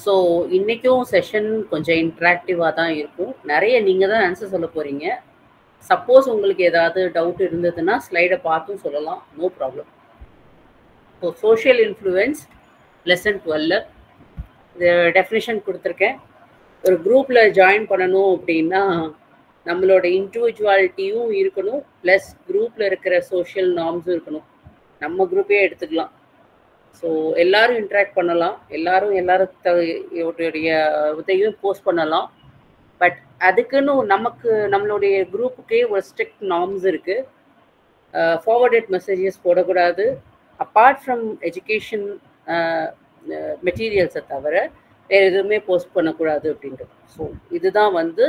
So இன்றைக்கும் session கொஞ்சம் இன்ட்ராக்டிவாக தான் இருக்கும். நிறைய நீங்கள் தான் ஆன்சர் சொல்ல போகிறீங்க. சப்போஸ் உங்களுக்கு ஏதாவது டவுட் இருந்ததுன்னா ஸ்லைடை பார்த்தும் சொல்லலாம், no problem. So social influence lesson 12 இது டெஃபினிஷன் கொடுத்துருக்கேன். ஒரு குரூப்பில் ஜாயின் பண்ணணும் அப்படின்னா நம்மளோட இண்டிவிஜுவாலிட்டியும் இருக்கணும், ப்ளஸ் குரூப்பில் இருக்கிற சோஷியல் நார்ம்ஸும் இருக்கணும். நம்ம குரூப்பே எடுத்துக்கலாம். ஸோ எல்லாரும் இன்ட்ராக்ட் பண்ணலாம், எல்லாருடைய இதையும் போஸ்ட் பண்ணலாம். பட் அதுக்குன்னு நமக்கு நம்மளுடைய குரூப்புக்கே ஒரு ஸ்ட்ரிக்ட் நார்ம்ஸ் இருக்குது. ஃபார்வர்டட் மெசேஜஸ் போடக்கூடாது, அப்பார்ட் ஃப்ரம் எஜுகேஷன் மெட்டீரியல்ஸை தவிர வேறு எதுவுமே போஸ்ட் பண்ணக்கூடாது அப்படின்றது. ஸோ இதுதான் வந்து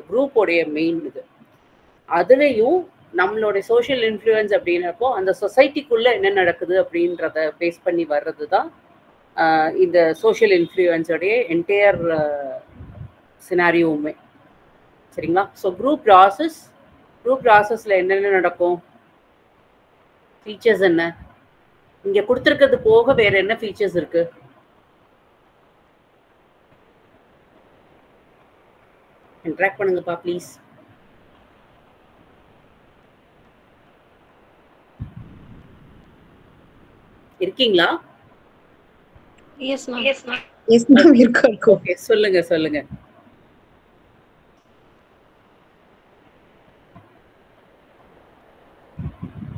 குரூப்போடைய மெயின் இது. அதுலேயும் நம்மளுடைய சோஷியல் இன்ஃப்ளூயன்ஸ் அப்படின்றப்போ அந்த சொசைட்டிக்குள்ளே என்ன நடக்குது அப்படின்றத பேஸ் பண்ணி வர்றது தான் இந்த சோஷியல் இன்ஃப்ளூயன்ஸோடைய என்டையர் சினாரியோவுமே. சரிங்களா? ஸோ குரூப் ப்ராசஸில் என்னென்ன நடக்கும், ஃபீச்சர்ஸ் என்ன, இங்கே கொடுத்துருக்கிறது போக வேறு என்ன ஃபீச்சர்ஸ் இருக்குது? இன்ட்ராக்ட் பண்ணுங்கப்பா ப்ளீஸ். இருக்கீங்களா? Yes ma'am. எஸ் மேம் இருக்கோம். ஓகே, சொல்லுங்க.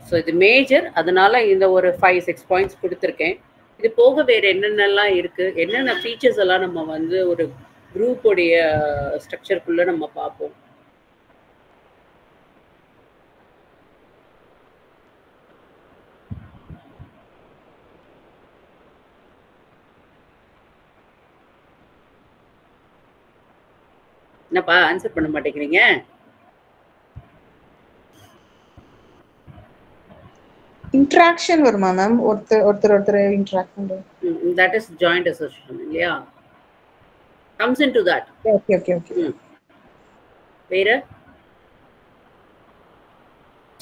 ஸோ இது மேஜர், அதனால இந்த ஒரு 5-6 பாயிண்ட்ஸ் கொடுத்துருக்கேன். இது போக வேறு என்னென்னலாம் இருக்குது, என்னென்ன ஃபீச்சர்ஸ் எல்லாம் நம்ம வந்து ஒரு குரூப்போடைய ஸ்ட்ரக்சருக்குள்ளே நம்ம பார்ப்போம். என்னப்பா ஆன்சர் பண்ண மாட்டேங்கிறீங்க? இன்டராக்ஷன் வருமா மேம்? ஒருத்தர் இன்டராக்ட் பண்றது. தட் இஸ் ஜாயிண்ட் அசோசியேஷன் இல்லையா? comes into that. ஓகே. வேற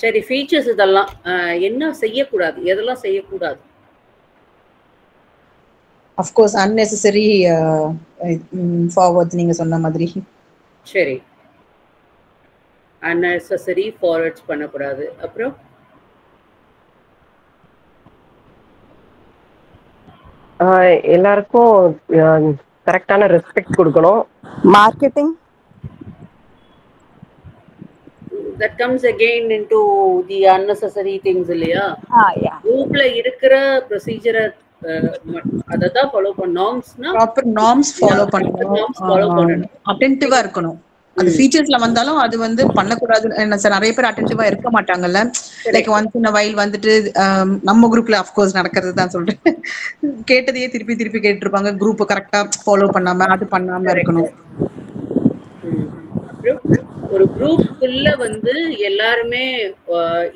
சரி, ஃபீச்சர்ஸ் இதெல்லாம் என்ன செய்யக்கூடாது, எதெல்லாம் செய்யக்கூடாது? ஆஃப் கோர்ஸ் unnecessary ஃபார்வர்ட்ஸ் நீங்க சொன்ன மாதிரி. சரி, unnecessary ஃபார்வர்ட்ஸ் பண்ணக்கூடாது. அப்புறம் எல்லாருக்கும் கரெக்டான ரெஸ்பெக்ட் கொடுக்கணும். Marketing, that comes again into the unnecessary things இல்லையா? குரூப்ல இருக்கிற ப்ரொசீஜரை அததான் ஃபாலோ பண்ண, நார்ம்ஸ்னா ப்ராப்பர் நார்ம்ஸ் ஃபாலோ பண்ணணும், அட்டென்டிவா இருக்கணும். அது ஃபீச்சர்ஸ்ல வந்தாலும் அது வந்து பண்ணக்கூடாது. என்ன சார், நிறைய பேர் அட்டென்டிவா இருக்க மாட்டாங்கல்ல. Like once in a while வந்துட்டு நம்ம குரூப்ல ஆஃப் கோர்ஸ் நடக்கிறது தான் சொல்றேன், கேட்டதையே திருப்பி கேட்டு இருப்பாங்க. குரூப்பை கரெக்டா ஃபாலோ பண்ணாம அது பண்ணாம இருக்கணும். ஒரு குரூப்புக்குள்ள வந்து எல்லாருமே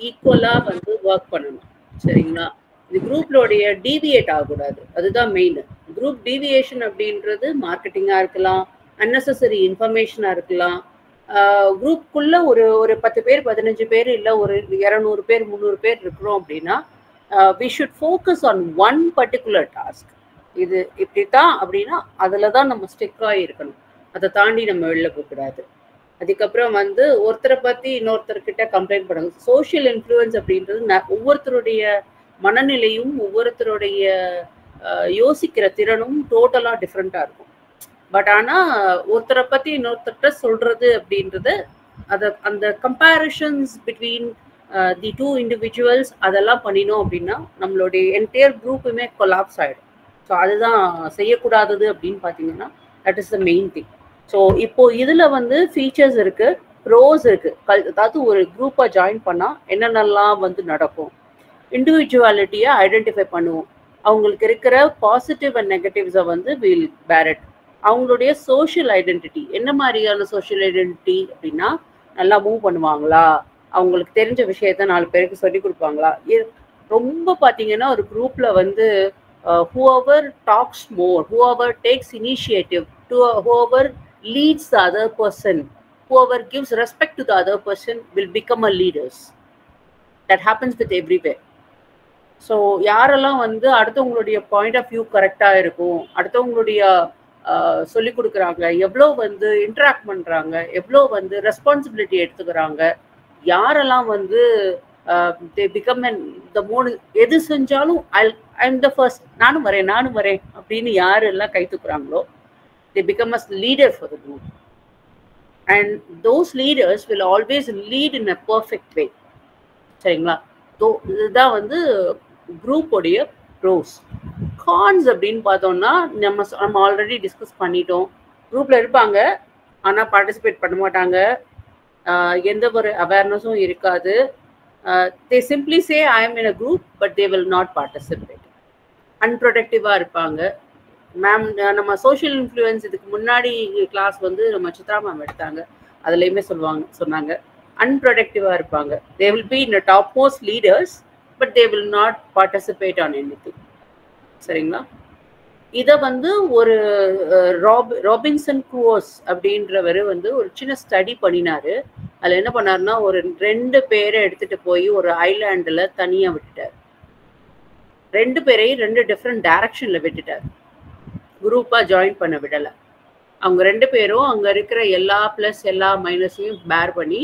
ஈக்குவலா வந்து ஒர்க் பண்ணணும். சரிங்களா? இது குரூப்லோடைய டீவியேட் ஆகக்கூடாது, அதுதான் மெயின். குரூப் டீவியேஷன் அப்படின்றது மார்க்கெட்டிங்கா இருக்கலாம், அன்னெசரி இன்ஃபர்மேஷனா இருக்கலாம். குரூப்புக்குள்ள ஒரு 10 பேர் 15 பேர் இல்லை ஒரு 200 பேர் 300 பேர் இருக்கிறோம் அப்படின்னா we should focus on one particular task. இது இப்படித்தான் அப்படின்னா அதில் தான் நம்ம ஸ்டிக்காக இருக்கணும், அதை தாண்டி நம்ம வெளில போகக்கூடாது. அதுக்கப்புறம் வந்து ஒருத்தரை பற்றி இன்னொருத்தர்கிட்ட கம்ப்ளைண்ட் பண்ணுங்க. சோஷியல் இன்ஃப்ளூயன்ஸ் அப்படின்றது ஒவ்வொருத்தருடைய மனநிலையும் ஒவ்வொருத்தருடைய யோசிக்கிற திறனும் டோட்டலாக டிஃப்ரெண்ட்டாக இருக்கும். பட் ஆனால் ஒருத்தரை பற்றி இன்னொருத்தர்கிட்ட சொல்கிறது அப்படின்றது அந்த comparisons between the two individuals அதெல்லாம் பண்ணினோம் அப்படின்னா நம்மளுடைய என்டையர் குரூப்புமே கொலாப்ஸ் ஆகிடும். ஸோ அதுதான் செய்யக்கூடாதது அப்படின்னு பார்த்தீங்கன்னா that is the main thing. So இப்போ இதில் வந்து ஃபீச்சர்ஸ் இருக்குது, ப்ரோஸ் இருக்குது. அதாவது ஒரு குரூப்பை ஜாயின் பண்ணால் என்னென்னலாம் வந்து நடக்கும், இண்டிவிஜுவாலிட்டியை ஐடென்டிஃபை பண்ணுவோம், அவங்களுக்கு இருக்கிற பாசிட்டிவ் அண்ட் நெகட்டிவ்ஸை வந்து வில் பேரட். அவங்களுடைய சோஷியல் ஐடென்டிட்டி என்ன மாதிரியான சோஷியல் ஐடென்டிட்டி அப்படின்னா, நல்லா மூவ் பண்ணுவாங்களா, அவங்களுக்கு தெரிஞ்ச விஷயத்த 4 பேருக்கு சொல்லி கொடுப்பாங்களா. ரொம்ப பார்த்தீங்கன்னா ஒரு குரூப்பில் வந்து whoever talks more, whoever takes initiative, whoever leads the other person, whoever gives respect to the other person will become a leaders. That happens with everywhere. So யாரெல்லாம் வந்து அடுத்தவங்களுடைய பாயிண்ட் ஆஃப் வியூ கரெக்டாக இருக்கும், அடுத்தவங்களுடைய சொல்லி கொடுக்குறாங்க, எவ்வளோ வந்து இன்ட்ராக்ட் பண்றாங்க, எவ்வளோ வந்து ரெஸ்பான்சிபிலிட்டி எடுத்துக்கிறாங்க, யாரெல்லாம் வந்து தே பிகம் த மோடு, எது செஞ்சாலும் ஐ எம் த ஃபர்ஸ்ட், நானும் வரேன் அப்படின்னு யாரெல்லாம் கை தூக்குறாங்களோ they become a leader for the group, and those leaders will always lead in a perfect way. சரிங்களா? இதுதான் வந்து குரூப் உடைய ப்ரோஸ். கான்ஸ் அப்படின்னு பார்த்தோம்னா நம்ம ஆல்ரெடி டிஸ்கஸ் பண்ணிட்டோம். குரூப்ல இருப்பாங்க, ஆனா பார்ட்டிசிபேட் பண்ண மாட்டாங்க, எந்த ஒரு அவேர்னஸும் இருக்காது. they simply say I am in a group but they will not participate. அன்ப்ரொடக்டிவா இருப்பாங்க. மேம், நம்ம சோஷியல் இன்ஃப்ளூயன்ஸ் இதுக்கு முன்னாடி கிளாஸ் வந்து நம்ம சித்ரா மேம் எடுத்தாங்க, அதுலேயுமே சொன்னாங்க அன்ப்ரொடக்டிவாக இருப்பாங்க. They will be in top most leaders but they will not participate on anything. சரிங்களா? இதை வந்து ஒரு ராபின்சன் குரோஸ் அப்படின்றவர் வந்து ஒரு சின்ன ஸ்டடி பண்ணினாரு. அதில் என்ன பண்ணாருன்னா, ஒரு 2 பேரை எடுத்துட்டு போய் ஒரு ஐலாண்டில் தனியாக விட்டுட்டார். 2 பேரையும் 2 டிஃப்ரெண்ட் டைரக்ஷனில் விட்டுட்டார். குரூப்பாக ஜாயின் பண்ண விடலை. அவங்க 2 பேரும் அங்கே இருக்கிற எல்லா ப்ளஸ் எல்லா மைனஸையும் பேர் பண்ணி,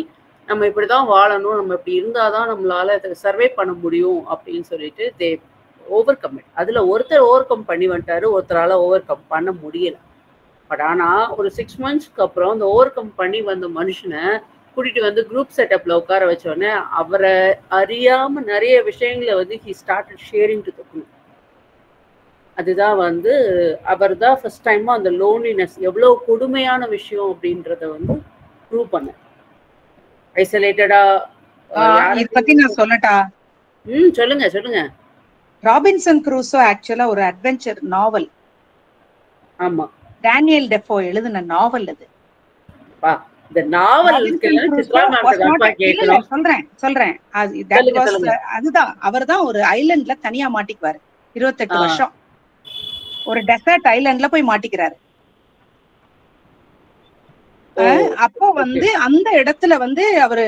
நம்ம இப்படி தான் வாழணும், நம்ம இப்படி இருந்தால் தான் நம்மளால சர்வே பண்ண முடியும் அப்படின்னு சொல்லிட்டு தே ஓவர் கம் இட். அதில் ஒருத்தர் ஓவர் கம் பண்ணி வந்துட்டாரு, ஒருத்தரால் ஓவர் கம் பண்ண முடியலை. பட் ஆனால் ஒரு 6 monthsக்கு அப்புறம் அந்த ஓவர் கம் பண்ணி வந்த மனுஷனை கூட்டிகிட்டு வந்து குரூப் செட்டப்பில் உட்கார வச்சோடனே அவரை அறியாமல் நிறைய விஷயங்களை வந்து he started sharing to the group. அதுதான் வந்து அவர் தான் ஃபர்ஸ்ட் டைமா அந்த லோன்லினஸ் எவ்வளோ கொடுமையான விஷயம் அப்படின்றத வந்து ப்ரூவ் பண்ண. ஐசோலேட்டடா இத பத்தி நான் சொல்லட்டா? சொல்லுங்க. ராபின்சன் க்ரூசோ ஆக்சுவலா ஒரு அட்வென்ச்சர் நாவல். ஆமா, டேனியல் டெஃபோ எழுதின நாவல் அது. இந்த நாவல் சொல்றேன் அதுதான். அவர் தான் ஒரு ஐலண்ட்ல தனியா மாட்டிக்குவாரு 28 வருஷம். ஒரு டெசர்ட் ஐலண்ட்ல போய் மாட்டிக்கிறாரு. அப்போ வந்து அந்த இடத்துல வந்து அவரு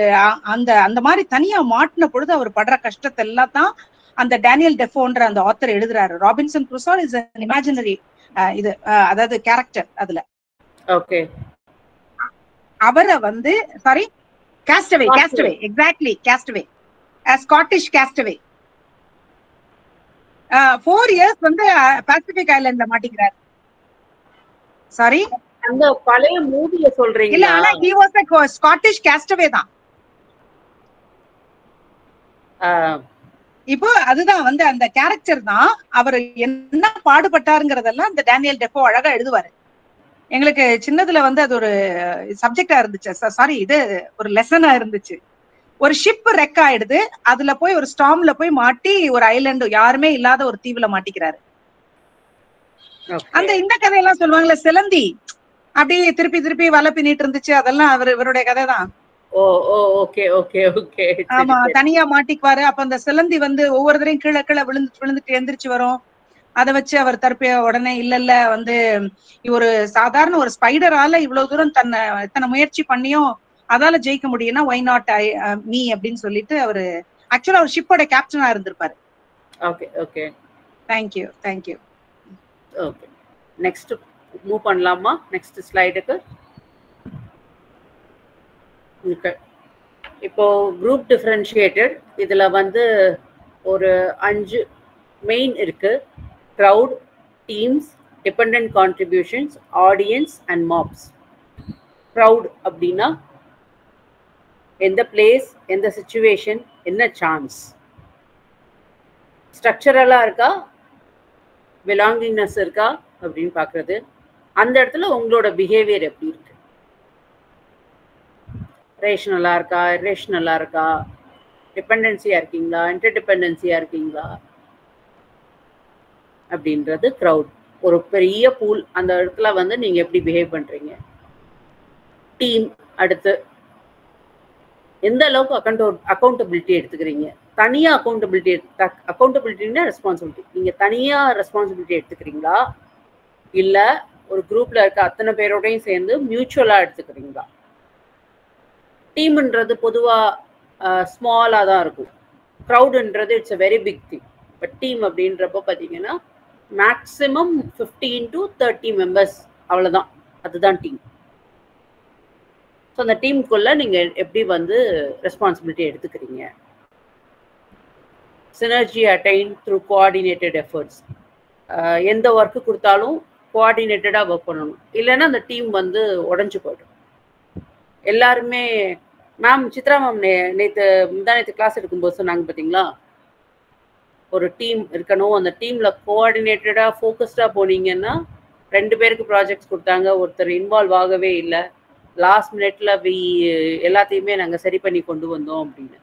அந்த மாதிரி தனியா மாட்டின பொழுது அவர் படுற கஷ்டத்தை எல்லாம் தான் அந்த டேனியல் டெஃபோன்ற அந்த ஆத்தர் எழுதுறாரு. Robinson Crusoe is an imaginary இது அதாவது கேரக்டர் அதுல. ஓகே. அவரை வந்து சாரி காஸ்டவே எக்ஸாக்ட்லி காஸ்டவே ஸ்காட்டிஷ் காஸ்டவே 4 years வந்து பசிபிக் ஐலண்ட்ல மாட்டிக்கிறார். சாரி, அந்த பழைய மூவில சொல்றீங்க? இல்ல, ஆனா he was a Scottish castaway தான். இப்போ அதுதான் வந்து அந்த கேரக்டர் தான். அவர் என்ன பாடுபட்டாருங்கிறதெல்லாம் இந்த டேனியல் டெஃபோ அழகா எழுதுவாரு. எங்களுக்கு சின்னதுல வந்து அது ஒரு சப்ஜெக்டா இருந்துச்சு, சாரி இது ஒரு லெசனா இருந்துச்சு. ஒரு ஷிப் ரெக் ஆயிடுது, அதுல போய் ஒரு ஸ்டாம்ல போய் மாட்டி ஒரு ஐலண்ட் யாருமே இல்லாத ஒரு தீவுல மாட்டிக்கிறாரு. அந்த இந்த கதையெல்லாம் சொல்லுவாங்கல்ல, சிலந்தி அப்படியே திருப்பி திருப்பி வலை பின்னிட்டு இருந்துச்சு, அதெல்லாம் இவருடைய கதை தான். ஆமா, தனியா மாட்டிக்குவாரு. அப்ப அந்த சிலந்தி வந்து ஒவ்வொரு தரையும் கீழே கீழே விழுந்துட்டு எந்திரிச்சு வரும். அதை வச்சு அவர் தற்பிய உடனே இல்ல வந்து ஒரு சாதாரண ஒரு ஸ்பைடரால இவ்வளவு தூரம் தன்னை முயற்சி பண்ணியும் அதால ஜெயிக்க முடியும்னா ஒய் நாட் மீ அப்படின்னு சொல்லிட்டு அவரு ஆக்சுவலா ஒரு ஷிப்போட கேப்டனா இருந்திருப்பாரு. Okay. Thank you. Okay, next move பண்ணலாமா? நெக்ஸ்ட் ஸ்லைடுக்கு. இப்போ குரூப் டிஃபரன்ஷியேட்டட் இதுல வந்து ஒரு 5 மெயின் இருக்கு. crowd, teams, dependent contributions, audience and mobs. crowd அப்படின்னா எந்த பிளேஸ், எந்த சிச்சுவேஷன், என்ன சான்ஸ், ஸ்ட்ரக்சரலா இருக்கா, பிலாங்கிங்னஸ் இருக்கா அப்படின்னு பாக்குறது. அந்த இடத்துல உங்களோட பிஹேவியர் எப்படி இருக்கு, ரேஷனலா இருக்கா, இரேஷனலா இருக்கா, டிபெண்டன்சியா இருக்கீங்களா, இன்டர்டிபெண்டன்சியா இருக்கீங்களா அப்படின்றது க்ரௌட். ஒரு பெரிய பூல், அந்த இடத்துல வந்து நீங்க எப்படி பிஹேவ் பண்றீங்க. டீம், அடுத்து எந்த அளவுக்கு அக்கௌண்டபிலிட்டி எடுத்துக்கிறீங்க. தனியா அக்கௌண்டபிலிட்டின்னா ரெஸ்பான்சிபிலிட்டி, நீங்க தனியா ரெஸ்பான்சிபிலிட்டி எடுத்துக்கிறீங்களா, இல்ல ஒரு குரூப்ல இருக்க அத்தனை பேரோடையும் சேர்ந்து மியூச்சுவலா எடுத்துக்கிறீங்களா. டீம்ன்றது பொதுவா ஸ்மாலா தான் இருக்கும். க்ரௌடுன்றது it's a very big thing. But team அப்படின்றப்போ பார்த்தீங்கன்னா மேக்ஸிமம் 15 to 30 மெம்பர்ஸ் அவ்வளவுதான். அதுதான் டீம். ஸோ அந்த டீமுக்குள்ள நீங்க எப்படி வந்து ரெஸ்பான்சிபிலிட்டி எடுத்துக்கிறீங்க. Synergy attain through coordinated efforts. எந்த ஒர்க்கு கொடுத்தாலும் கோஆர்டினேட்டடாக ஒர்க் பண்ணணும், இல்லைன்னா அந்த டீம் வந்து உடஞ்சி போய்டும். எல்லாருமே மேம் சித்ரா மேம் நேற்று கிளாஸ் எடுக்கும்போது சொன்னாங்க பார்த்தீங்களா, ஒரு டீம் இருக்கணும், அந்த டீமில் கோஆர்டினேட்டடாக ஃபோக்கஸ்டாக போனீங்கன்னா 2 பேருக்கு ப்ராஜெக்ட்ஸ் கொடுத்தாங்க, ஒருத்தர் இன்வால்வ் ஆகவே இல்லை, லாஸ்ட் மினிட்ல எல்லாத்தையுமே நாங்கள் சரி பண்ணி கொண்டு வந்தோம் அப்படின்னு.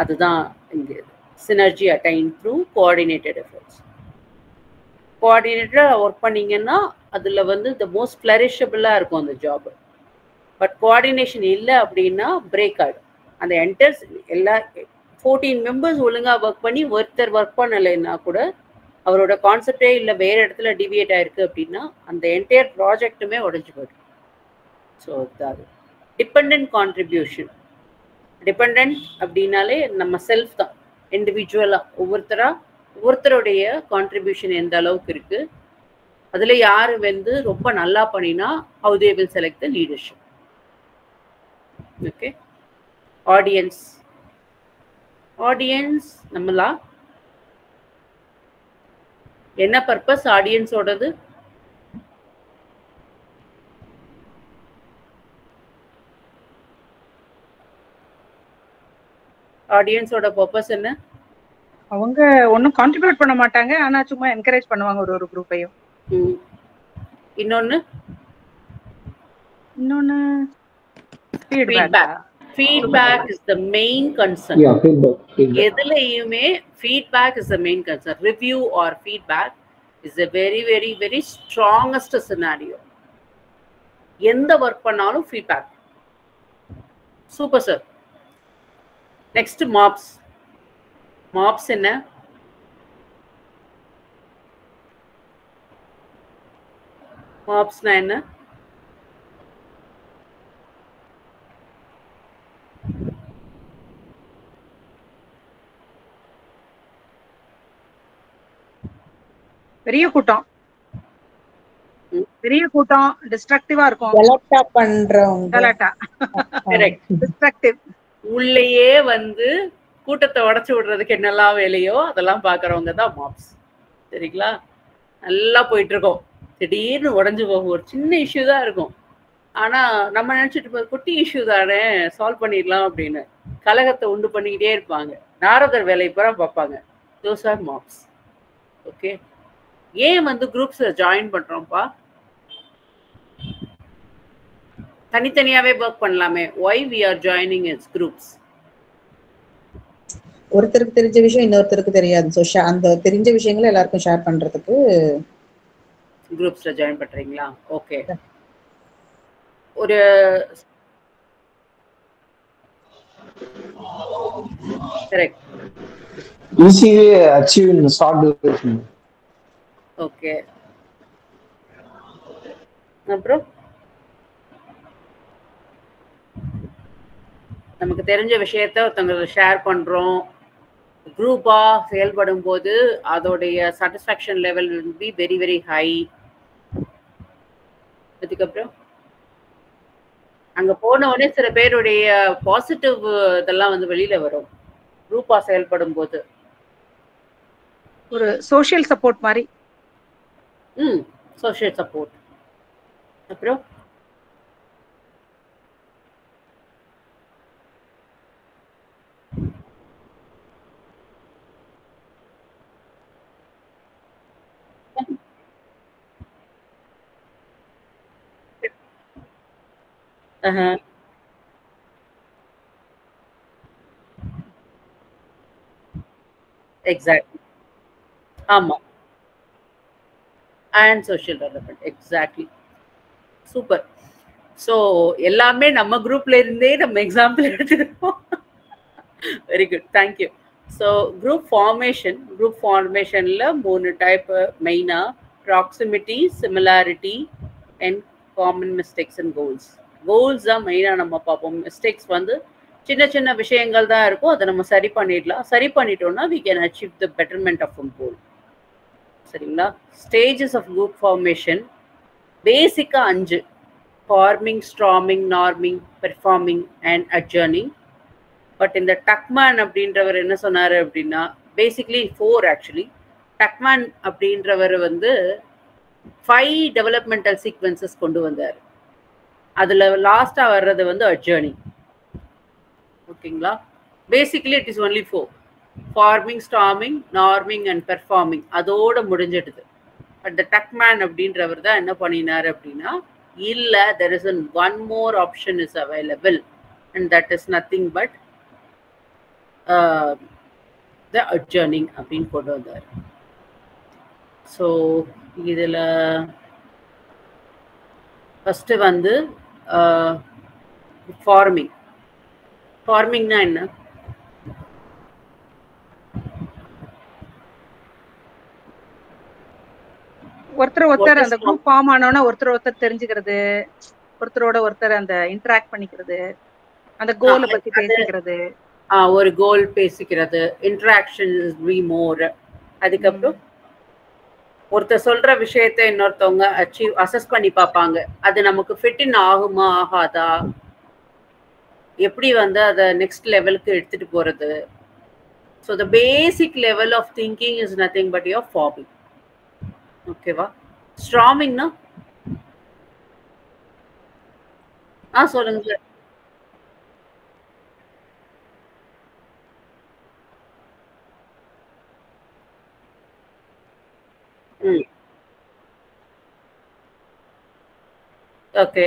அதுதான் இங்கே synergy attain through coordinated efforts. கோஆர்டினேட்டடாக ஒர்க் பண்ணீங்கன்னா அதில் வந்து த மோஸ்ட் ஃப்ளரிஷபிளாக இருக்கும் அந்த ஜாப். பட் கோஆர்டினேஷன் இல்லை அப்படின்னா பிரேக் ஆகிடும். அந்த என்டர்ஸ் எல்லா 14 மெம்பர்ஸ் ஒழுங்காக ஒர்க் பண்ணி ஒருத்தர் ஒர்க் பண்ணலைன்னா கூட அவரோட கான்செப்டே இல்லை, வேறு இடத்துல டிவியேட் ஆயிருக்கு அப்படின்னா அந்த என்டையர் ப்ராஜெக்ட்டுமே உடஞ்சி போய்டும். ஸோ அது டிபெண்ட் கான்ட்ரிபியூஷன். டிபெண்ட் அப்படின்னாலே நம்ம செல்ஃப் தான், இண்டிவிஜுவலாக ஒவ்வொருத்தருடைய கான்ட்ரிபியூஷன் எந்த அளவுக்கு இருக்கு, அதில் யார் வந்து ரொம்ப நல்லா பண்ணினா how they will select the leadership. Okay, audience நம்மளா என்ன பர்பஸ் ஆடியன்ஸோடது? ஆடியன்ஸோட பர்பஸ் என்ன? அவங்க ஒன்னும் கான்ட்ரிபியூட் பண்ண மாட்டாங்க, ஆனா சும்மா என்கரேஜ் பண்ணுவாங்க ஒரு குரூப்பையும். இன்னொன்னு feedback is the main concern. Yeah, feedback. எதுலயுமே feedback is the main concern. Review or feedback is a very very very strongest scenario. எந்த ஒர்க் பண்ணாலும் feedback. Super sir. Next mobs என்ன? mobsனா என்ன? பெரிய கூட்டம் டிஸ்ட்ரக்டிவா இருக்கும். கலாட்டா பண்றவங்க. கலாட்டா. கரெக்ட். டிஸ்ட்ரக்டிவ். உள்ளேயே வந்து கூட்டத்தை உடைச்சு விடுறதுக்கு என்னெல்லாம் வேலையோ அதெல்லாம் பாக்குறவங்க தான் மாப்ஸ். சரிங்களா? நல்லா போயிட்டு இருக்கோம், திடீர்னு உடஞ்சு போகும். ஒரு சின்ன இஷ்யூ தான் இருக்கும், ஆனா நம்ம நினைச்சிட்டு இருப்போம் குட்டி இஷ்யூ தானே, சால்வ் பண்ணிடலாம் அப்படின்னு கலகத்தை உண்டு பண்ணிக்கிட்டே இருப்பாங்க. நாரதர் வேலை பூரா பார்ப்பாங்க. Those are mobs. ஓகே, ஏன் வந்து குரூப்ஸ்ல ஜாயின் பண்றோம்ப்பா? தனித்தனியாவே ஒர்க் பண்ணலாமே. why we are joining as groups? ஒருத்தருக்கு தெரிஞ்ச விஷயம் இன்னொருத்தருக்கு தெரியாது. சோ அந்த தெரிஞ்ச விஷயங்களை எல்லாருக்கும் ஷேர் பண்றதுக்கு குரூப்ஸ்ல ஜாயின் பண்றீங்களா? ஓகே, ஒரு correct. easily achieve in short duration. Okay, அப்புறம் நமக்கு தெரிஞ்ச விஷயத்த ஒருத்தவங்க ஷேர் பண்றோம். குரூப்பா செயல்படும் போது அதோடைய satisfaction level will be very very high. அதுக்கப்புறம் அங்க போன உடனே சில பேருடைய பாசிட்டிவ் இதெல்லாம் வந்து வெளியில வரும் குரூப்பா செயல்படும் போது. ஒரு சோஷியல் சப்போர்ட் மாதிரி. Social support. அப்புறம் எக்ஸாக்ட்லி. ஆமா, and social development. Exactly, super. So எல்லாமே நம்ம குரூப்ல இருந்தே நம்ம எக்ஸாம்பிள் எடுத்துக்கிறோம். Very good, thank you. So group ஃபார்மேஷன்ல 3 டைப் மெயினா: proximity, similarity and common mistakes and goals தான் மெயினாக நம்ம பார்ப்போம். மிஸ்டேக்ஸ் வந்து சின்ன சின்ன விஷயங்கள் தான் இருக்கும், அதை நம்ம சரி பண்ணிடலாம். சரி பண்ணிட்டோம்னா we can achieve the betterment of a goal. சரிங்களா? Stages of group formation. பேசிக்கா 5: forming, storming, norming, performing and adjourning. But இந்த டக்மேன் அப்படின்றவர் என்ன சொன்னாரு அப்படின்னா, பேசிக்லி 4 ஆக்சுவலி. டக்மேன் அப்படின்றவர் வந்து 5 டெவலப்மெண்டல் சீக்வன்சஸ் கொண்டு வந்தார். அதுல லாஸ்டா வர்றது வந்து அட்ஜர்னிங். ஓகேங்களா? Basically it is only 4: forming, storming, norming and performing. அதோட முடிஞ்சிடுது. பட் த டக்மேன் அப்படின்றவர் தான் என்ன பண்ணினார் அப்படின்னா, இல்ல, there is one more option is available and that is nothing but the adjourning அப்படின்னு கொண்டு வந்தார். ஸோ இதுல ஃபர்ஸ்ட் வந்து ஃபார்மிங். ஃபார்மிங்னா என்ன? ஒருத்தர் அந்த குரூப் ஃபார்ம் ஆனோன்னா ஒருத்தர் தெரிஞ்சுக்கிறது, ஒருத்தரோட ஒருத்தர் அந்த இன்டராக்ட் பண்ணிக்கிறது, அந்த கோலை பத்தி பேசிக்கிறது, ஒரு கோல் பேசிக்கிறது, இன்டராக்ஷன் பி மோர். அதுக்கப்புறம் ஒருத்தர் சொல்ற விஷயத்த இன்னொருத்தவங்க அசஸ் பண்ணி பார்ப்பாங்க, அது நமக்கு ஃபிட் இன் ஆகுமா ஆகாதா, எப்படி வந்து அதை நெக்ஸ்ட் லெவலுக்கு எடுத்துட்டு போறது. So the basic level of thinking is nothing but your forming. ஓகேவா? ஸ்ட்ராமிங்னா சொல்லுங்க சார். ஓகே.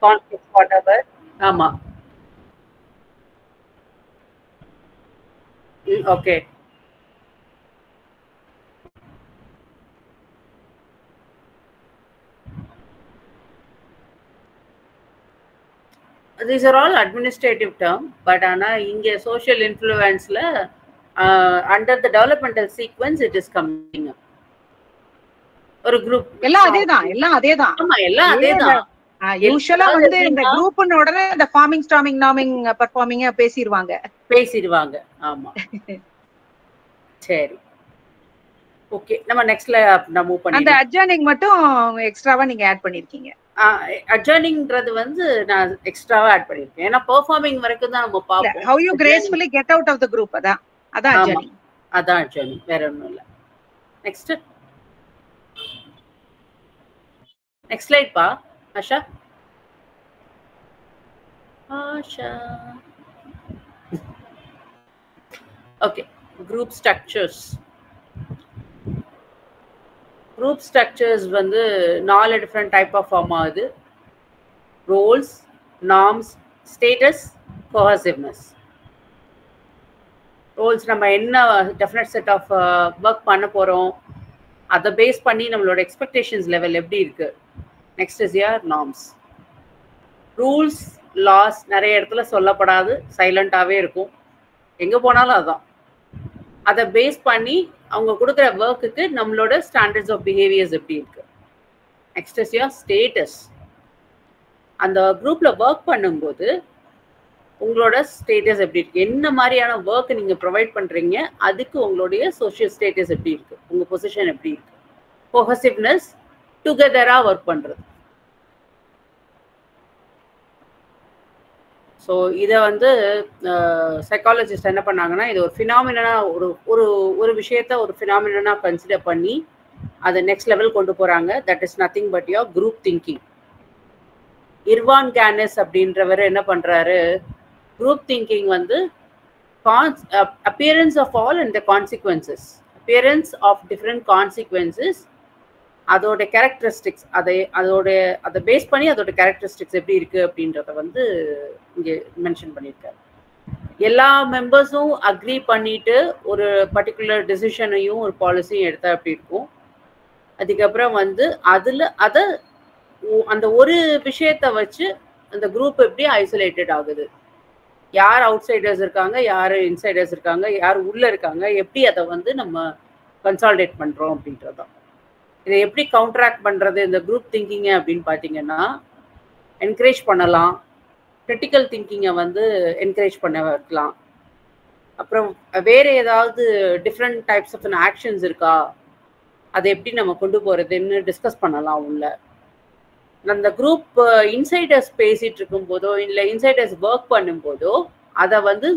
Conflict whatever. ஆமா. Okay. These are all administrative term, but ஆனா இங்க social influenceல under the developmental sequence it is coming up. ஒரு group எல்லாம் அதேதான். ஆமா, எல்லாம் அதேதான். யூசுவலா வந்து இந்த குரூப்ன உடனே இந்த ஃபார்மிங், ஸ்டார்மிங், நார்மிங், பெர்ஃபார்மிங் பேசிடுவாங்க. ஆமா. சரி, ஓகே. நம்ம நெக்ஸ்ட்ல மூவ் பண்ணி அந்த அட்ஜர்னிங் மட்டும் எக்ஸ்ட்ராவா நீங்க ஆட் பண்ணிருக்கீங்க. அட்ஜர்னிங்ன்றது வந்து நான் எக்ஸ்ட்ராவா ஆட் பண்ணிருக்கேன். ஏன்னா பெர்ஃபார்மிங் வரைக்கும் தான் நம்ம பாப்போம். how you gracefully get out of the group. அதான் அட்ஜர்னிங். அதான் அட்ஜர்னிங், வேற ஒண்ணும் இல்ல. நெக்ஸ்ட் ஸ்லைட் பா Asha. Okay. group structures. group structures வந்து 4 டிஃபரெண்ட் டைப் ஆஃப் ஃபார்ம் ஆகுது. Roles, norms, status, cohesiveness. Roles நம்ம என்ன டெஃபினட் செட் ஆஃப் ஒர்க் பண்ண போறோம், அதை பேஸ் பண்ணி நம்மளோட எக்ஸ்பெக்டேஷன்ஸ் லெவல் எப்படி இருக்கு. Next is your norms. Rules, laws நிறைய இடத்துல சொல்லப்படாது, சைலண்டாவே இருக்கும், எங்க போனாலும் அதான். அதை பேஸ் பண்ணி அவங்க கொடுக்குற ஒர்க்குக்கு நம்மளோட ஸ்டாண்டர்ட்ஸ் ஆஃப் பிஹேவியர்ஸ் எப்படி இருக்கு. Next is your status. அந்த குரூப்ல ஒர்க் பண்ணும்போது உங்களோட ஸ்டேட்டஸ் எப்படி இருக்கு, என்ன மாதிரியான ஒர்க் நீங்க ப்ரொவைட் பண்றீங்க, அதுக்கு உங்களுடைய சோஷியல் ஸ்டேட்டஸ் எப்படி இருக்கு, உங்க பொசிஷன் எப்படி இருக்கு. கோஹசிவ்னஸ், டுகெதரா ஒர்க் பண்றது. ஸோ இதை வந்து சைக்காலஜிஸ்ட் என்ன பண்ணாங்கன்னா, இது ஒரு ஃபினாமினா, ஒரு விஷயத்த ஒரு ஃபினாமினா கன்சிடர் பண்ணி அதை நெக்ஸ்ட் லெவல் கொண்டு போறாங்க. That is nothing but your group thinking. Irving Janis அப்படின்றவர் என்ன பண்றாரு, குரூப் திங்கிங் வந்து appearance of all and the consequences, appearance of different consequences, அதோட கேரக்டரிஸ்டிக்ஸ், அதை பேஸ் பண்ணி அதோட கேரக்டரிஸ்டிக்ஸ் எப்படி இருக்கு அப்படின்றத வந்து இங்க மென்ஷன் பண்ணியிருக்காரு. எல்லா மெம்பர்ஸும் அக்ரி பண்ணிட்டு ஒரு பர்டிகுலர் டிசிஷனையும் ஒரு பாலிசியும் எடுத்தா எப்படி இருக்கும். அதுக்கப்புறம் வந்து அந்த ஒரு விஷயத்த வச்சு அந்த குரூப் எப்படி ஐசோலேட்டட் ஆகுது, யார் அவுட் சைடர்ஸ் இருக்காங்க, யார் இன்சைடர்ஸ் இருக்காங்க, யார் உள்ள இருக்காங்க, எப்படி அதை வந்து நம்ம கன்சால்டேட் பண்றோம் அப்படின்றதான். இதை எப்படி கவுண்டராக்ட் பண்றது இந்த குரூப் திங்கிங்கை அப்படின்னு பார்த்தீங்கன்னா, என்கரேஜ் பண்ணலாம், கிரிட்டிக்கல் திங்கிங்கை வந்து என்கரேஜ் பண்ண வைக்கலாம், அப்புறம் வேற ஏதாவது டிஃப்ரெண்ட் டைப்ஸ் ஆஃப் ஆக்ஷன்ஸ் இருக்கா, அதை எப்படி நம்ம கொண்டு போறதுன்னு டிஸ்கஸ் பண்ணலாம் உள்ள. அந்த குரூப் இன்சைடர்ஸ் பேசிட்டு இருக்கும் போதோ இல்லை இன்சைடர்ஸ் ஒர்க் பண்ணும்போதோ அதை வந்து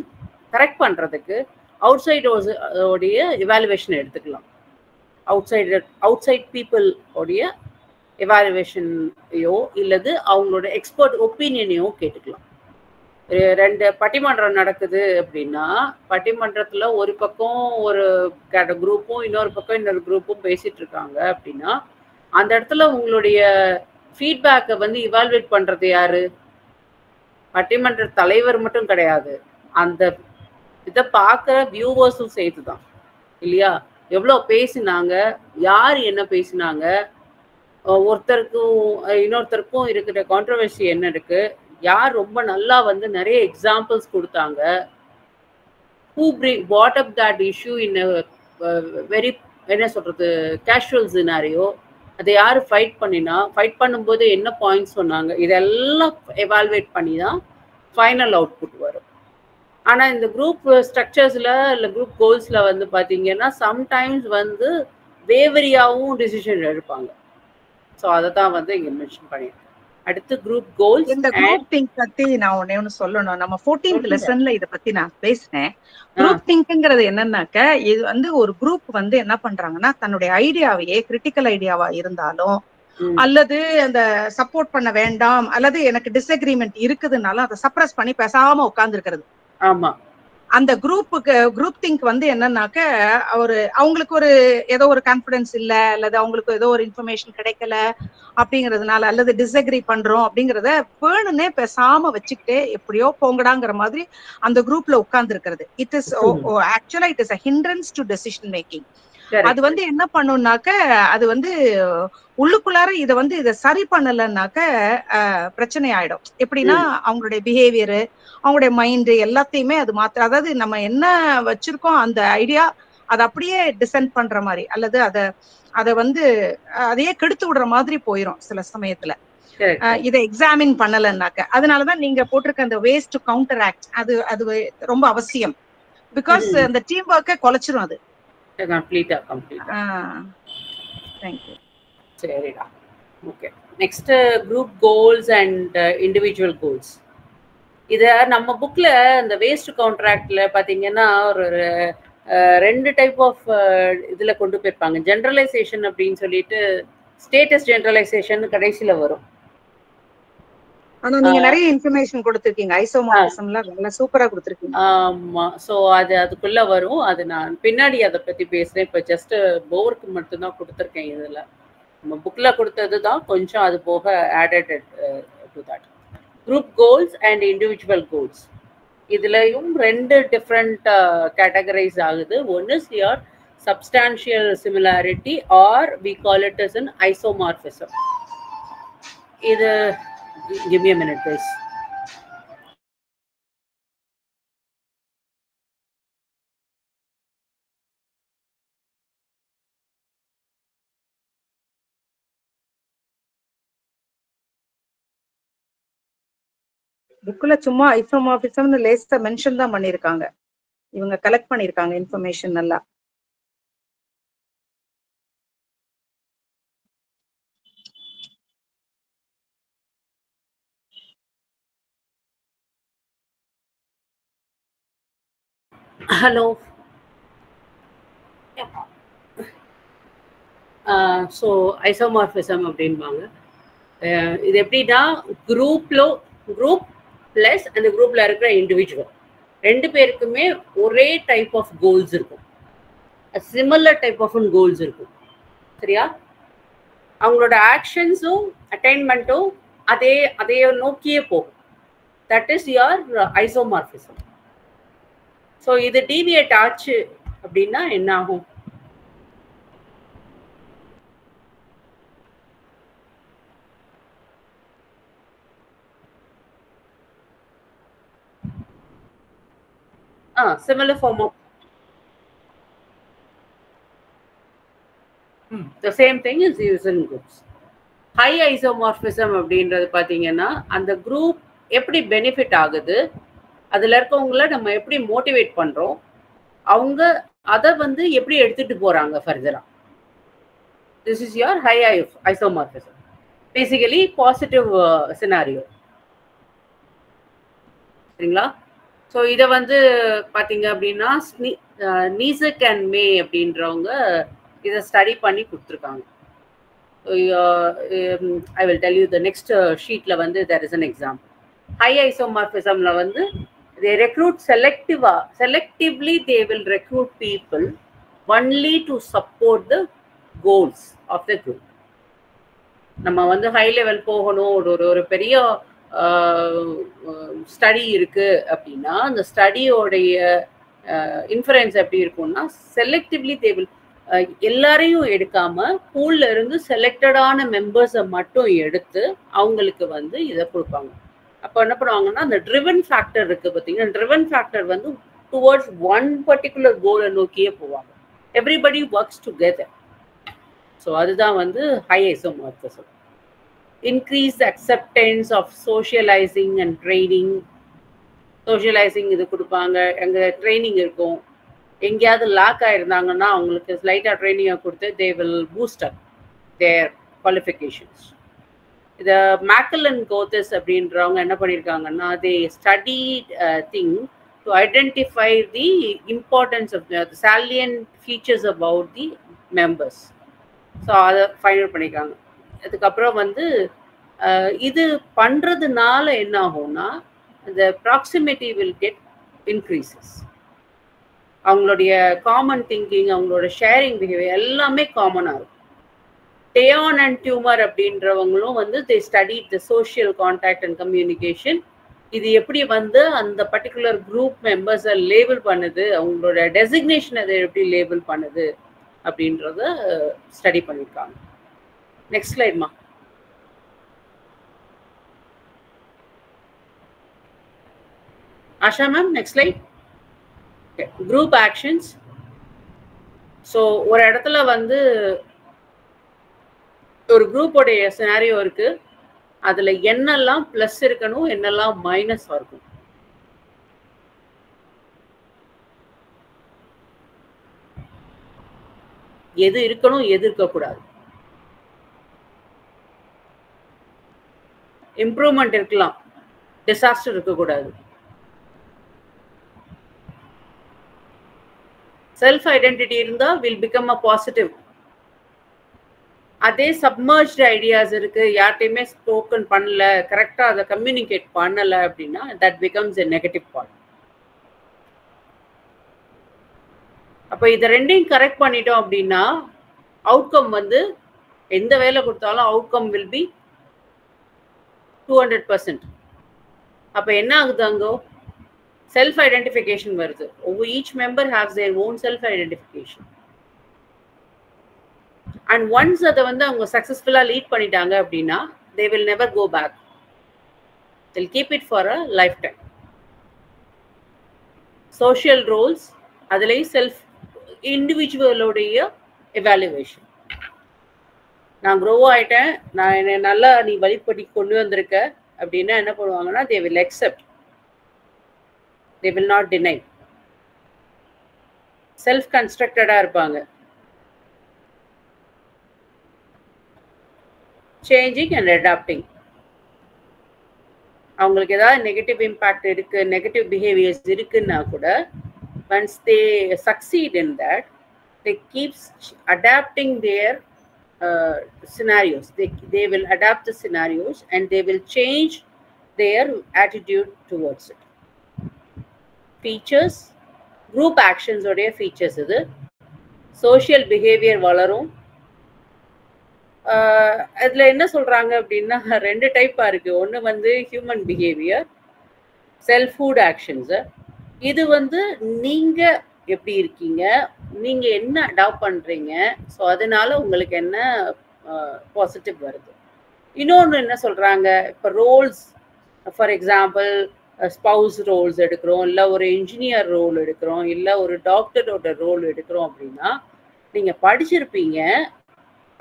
கரெக்ட் பண்றதுக்கு அவுட் சைடோடைய எவாலுவேஷன் எடுத்துக்கலாம். அவுட் சைட் பீப்புள் உடைய எவாலுவேஷனையோ இல்லது அவங்களோட எக்ஸ்பர்ட் ஒப்பீனியனையோ கேட்டுக்கலாம். ரெண்டு பட்டிமன்றம் நடக்குது அப்படின்னா பட்டிமன்றத்துல ஒரு பக்கம் ஒரு குரூப்பும் இன்னொரு பக்கம் இன்னொரு குரூப்பும் பேசிட்டு இருக்காங்க அப்படின்னா அந்த இடத்துல உங்களுடைய ஃபீட்பேக்கை வந்து இவால்வேட் பண்றது யாரு? பட்டிமன்ற தலைவர் மட்டும் கிடையாது, அந்த இதை பார்க்குற வியூவர்ஸும் சேர்த்து தான் இல்லையா? எவ்வளோ பேசினாங்க, யார் என்ன பேசினாங்க, ஒருத்தருக்கும் இன்னொருத்தருக்கும் இருக்கிற கான்ட்ரவர்சி என்ன இருக்கு, யார் ரொம்ப நல்லா வந்து நிறைய எக்ஸாம்பிள்ஸ் கொடுத்தாங்க, who brought up that issue in a very என்ன சொல்றது கேஷுவல் சினாரியோ, அதை யார் ஃபைட் பண்ணும்போது என்ன பாயிண்ட்ஸ் சொன்னாங்க, இதெல்லாம் எவால்வேட் பண்ணி தான் ஃபைனல் அவுட்புட் வரும். ஆனால் இந்த குரூப் ஸ்ட்ரக்சர்ஸில் இல்லை குரூப் கோல்ஸில் வந்து பார்த்தீங்கன்னா சம்டைம்ஸ் வந்து வேவரியாகவும் டிசிஷன் எடுப்பாங்க. ஸோ அதை தான் வந்து இங்கே மென்ஷன் பண்ணியிருக்கேன். அடுத்து குரூப் கோல்ஸ். இந்த குரூப் திங்க் பத்தி நான் ஒண்ணு சொல்லணும். நம்ம 14th லெசன்ல இத பத்தி நான் பேசினேன். குரூப் திங்க்ங்கிறது என்னன்னாக்க இது வந்து ஒரு குரூப் வந்து என்ன பண்றாங்கன்னா தன்னுடைய ஐடியாவையே கிரிட்டிக்கல் ஐடியாவா இருந்தாலும் அல்லது அந்த சப்போர்ட் பண்ண வேண்டாம் அல்லது எனக்கு டிஸ்அக்ரிமெண்ட் இருக்குதுனாலும் அதை சப்ரஸ் பண்ணி பேசாம உட்கார்ந்து இருக்கிறது. ஆமா, அந்த குரூப் திங்க் வந்து என்னன்னாக்க அவங்களுக்கு ஒரு ஏதோ ஒரு கான்பிடன்ஸ் இல்ல அல்லது அவங்களுக்கு ஏதோ ஒரு இன்ஃபர்மேஷன் கிடைக்கல அப்படிங்கறதுனால அல்லது டிஸ்அக்ரி பண்றோம் அப்படிங்கறத வேணும்னே பேசாம வச்சுக்கிட்டே எப்படியோ போங்கடாங்கிற மாதிரி அந்த குரூப்ல உட்கார்ந்து இருக்கிறது. இட் இஸ் ஆக்சுவலா it is a hindrance to decision making. அது வந்து என்ன பண்ணும்னாக்க அது வந்து உள்ளுக்குள்ளார இதை சரி பண்ணலன்னாக்க பிரச்சனை ஆயிடும். எப்படின்னா அவங்களுடைய பிஹேவியரு அவங்களுடைய மைண்டு எல்லாத்தையுமே அது மாத்திர, அதாவது நம்ம என்ன வச்சிருக்கோம் அந்த ஐடியா அதை அப்படியே டிசென்ட் பண்ற மாதிரி அல்லது அதை வந்து அதையே கெடுத்து விடுற மாதிரி போயிடும் சில சமயத்துல இதை எக்ஸாமின் பண்ணலன்னாக்க. அதனாலதான் நீங்க போட்டிருக்க அந்த வேஸ் டு கவுண்டர் ஆக்ட் அது ரொம்ப அவசியம். பிகாஸ் அந்த டீம் ஒர்க்கை குலைச்சிரும் அது. கம்ப்ளீட்டா. தேங்க்யூ. சரிடா, okay. Next group goals and individual goals. இதை நம்ம புக்ல இந்த வேஸ்ட் கான்ட்ராக்ட்ல பாத்தீங்கன்னா ஒரு 2 டைப் ஆஃப் இதுல கொண்டு போயிருப்பாங்க. ஜெனரலைசேஷன் அப்படின்னு சொல்லிட்டு ஸ்டேட்டஸ் ஜெனரலைசேஷன் கடைசியில வரும். ஆனா நீங்க நிறைய இன்ஃபர்மேஷன் கொடுத்திருக்கீங்க, ஐசோமார்பிசம்ல நல்லா சூப்பரா கொடுத்திருக்கீங்க. ஆமா, சோ அதுக்குள்ள வரும். அது நான் பின்னாடி அதை பத்தி பேசுறேன். இப்ப ஜஸ்ட் போருக்கு மட்டும் தான் கொடுத்திருக்கேன். இதுல நம்ம புக்ல கொடுத்தது தான் கொஞ்சம் அது போக added to that. Group goals and individual goals இதுலயும் 2 டிஃப்ரெண்ட் கேட்டகரைஸ் ஆகுது. One is your substantial similarity or we call it as an isomorphism. இது give me a minute guys. புக்ல சும்மா ஐசோமார்பிசம்னு லேசா மென்ஷன் தான் பண்ணிருக்காங்க. இவங்க கலெக்ட் பண்ணிருக்காங்க இன்ஃபர்மேஷன் நல்லா. ஹலோ. ஸோ ஐசோமார்பிசம் அப்படின்பாங்க. இது எப்படின்னா குரூப் பிளஸ் அந்த குரூப்ல இருக்கிற இண்டிவிஜுவல் 2 பேருக்குமே ஒரே டைப் ஆஃப் கோல்ஸ் இருக்கும், சிமிலர் டைப் ஆஃப் கோல்ஸ் இருக்கும். சரியா? அவங்களோட ஆக்ஷன்ஸும் அட்டைன்மெண்ட்டும் அதே நோக்கியே போகும். That is your isomorphism. So இது டீவியேட் ஆச்சு அப்படின்னா என்ன ஆகும்? similar form of the same thing is used in groups. High isomorphism அப்படின்றது பாத்தீங்கன்னா அந்த குரூப் எப்படி பெனிஃபிட் ஆகுது, அதுல இருக்கவங்கள நம்ம எப்படி மோட்டிவேட் பண்றோம், அவங்க அதை வந்து எப்படி எடுத்துட்டு போறாங்க ஃபர்தரா. This is your high isomorphism, basically positive scenario. சரிங்களா? ஸோ இதை வந்து பார்த்தீங்க அப்படின்னா நீசக் அண்ட் மே அப்படின்றவங்க இதை ஸ்டடி பண்ணி கொடுத்துருக்காங்க. I will tell you the next sheetல வந்து there is an example. High isomorphismல வந்து they recruit selectively they will recruit people only to support the goals of the group. நம்ம வந்து ஹை லெவல் போகணும், ஒரு பெரிய ஸ்டடி இருக்கு அப்படின்னா அந்த ஸ்டடியோடைய இன்ஃபரன்ஸ் எப்படி இருக்கும்னா செலக்டிவ்லி தே வில் எல்லாரையும் எடுக்காம பூல்ல இருந்து செலக்டடான மெம்பர்ஸை மட்டும் எடுத்து அவங்களுக்கு வந்து இதை கொடுப்பாங்க. அப்போ என்ன பண்ணுவாங்கன்னா அந்த ட்ரிவன் ஃபேக்டர் இருக்கு பார்த்தீங்கன்னா, ட்ரிவன் ஃபேக்டர் வந்து டுவர்ட்ஸ் ஒன் பர்டிகுலர் கோலை நோக்கியே போவாங்க. Everybody works together. ஸோ அதுதான் வந்து high isomorphism. Increase acceptance of socializing and training. Socializing இது கொடுப்பாங்க, எங்க ட்ரைனிங் இருக்கும். எங்கேயாவது லாக் ஆயிருந்தாங்கன்னா அவங்களுக்கு ஸ்லைட்டாக ட்ரைனிங்கை கொடுத்து they will boost up their qualifications. இதை மேக்கல் அண்ட் கோத்தஸ் அப்படின்றவங்க என்ன பண்ணியிருக்காங்கன்னா they studied thing to identify the importance of the salient features about the members. So அதை ஃபைண்ட் அவுட் பண்ணியிருக்காங்க. அதுக்கப்புறம் வந்து இது பண்ணுறதுனால என்ன ஆகும்னா the proximity will get increases. அவங்களுடைய காமன் திங்கிங், அவங்களோட ஷேரிங் பிஹேவியர் எல்லாமே காமனாக இருக்கும். டேயான் அண்ட் டியூமர் அப்படின்றவங்களும் வந்து they studied the social contact and communication. இது எப்படி வந்து அந்த பர்டிகுலர் குரூப் மெம்பர்ஸை லேபிள் பண்ணுது, அவங்களோட டெசிக்னேஷன் அதை எப்படி லேபிள் பண்ணுது அப்படின்றத ஸ்டடி பண்ணியிருக்காங்க. Next ஸ்லைட்மா. Asha ma'am, next slide. Okay. Group actions. So ஒரு இடத்துல வந்து ஒரு குரூப்போடைய சினாரியோ இருக்கு, அதுல என்னெல்லாம் பிளஸ் இருக்கணும், என்னெல்லாம் மைனஸ் இருக்கும். எது இருக்கணும், எது இருக்கக்கூடாது. இம்ப்ரூவ்மெண்ட் இருக்கலாம், டிசாஸ்டர் இருக்கக்கூடாது. செல்ஃப் ஐடென்டிட்டி இருந்தா வில் பிகம் அ பாசிட்டிவ். அதே சப்மர்ஜ்டு ஐடியாஸ் இருக்கு, யார்ட்டையுமே ஸ்போக்கன் பண்ணல, கரெக்டா அதை கம்யூனிகேட் பண்ணல அப்படின்னா that becomes a negative part. அப்போ இதை ரெண்டையும் கரெக்ட் பண்ணிட்டோம் அப்படின்னா அவுட்கம் வந்து எந்த வேலை கொடுத்தாலும் அவுட்கம் வில் பி 200%. அப்போ என்ன ஆகுது, அங்கோ செல்ஃப் ஐடென்டிஃபிகேஷன் வருது. each member has their own self identification. And once அதை வந்து அவங்க சக்சஸ்ஃபுல்லா லீட் பண்ணிட்டாங்க அப்படின்னா they will never go back. They'll keep it for a lifetime. Social roles, அதுலேயும் செல்ஃப் இண்டிவிஜுவலோடைய எவாலுவேஷன். நான் க்ரோ ஆயிட்டேன், நான் என்னை நல்லா நீ வழிபடி கொண்டு வந்திருக்க அப்படின்னா என்ன பண்ணுவாங்கன்னா they will accept. They will not deny. Self constructed இருப்பாங்க. Changing and adapting. அவங்களுக்கு ஏதாவது நெகட்டிவ் இம்பாக்ட் இருக்கு, நெகட்டிவ் பிஹேவியர்ஸ் இருக்குன்னா கூட once they succeed in that, they keeps adapting their scenarios. They will adapt the scenarios and they will change their attitude towards it. Features, group actions உடைய features இது. Social behavior வளரும். அதுல என்ன சொல்றாங்க அப்படின்னா ரெண்டு டைப்பா இருக்கு. ஒன்று வந்து ஹியூமன் பிஹேவியர், செல்ஃப்ஹுட் ஆக்ஷன்ஸ். இது வந்து நீங்க எப்படி இருக்கீங்க, நீங்க என்ன அடாப்ட் பண்றீங்க, ஸோ அதனால உங்களுக்கு என்ன பாசிட்டிவ் வருது. இன்னொன்று என்ன சொல்றாங்க, இப்போ roles, for example spouse roles எடுக்கிறோம், இல்லை ஒரு இன்ஜினியர் ரோல் எடுக்கிறோம், இல்லை ஒரு டாக்டரோட ரோல் எடுக்கிறோம் அப்படின்னா நீங்கள் படிச்சிருப்பீங்க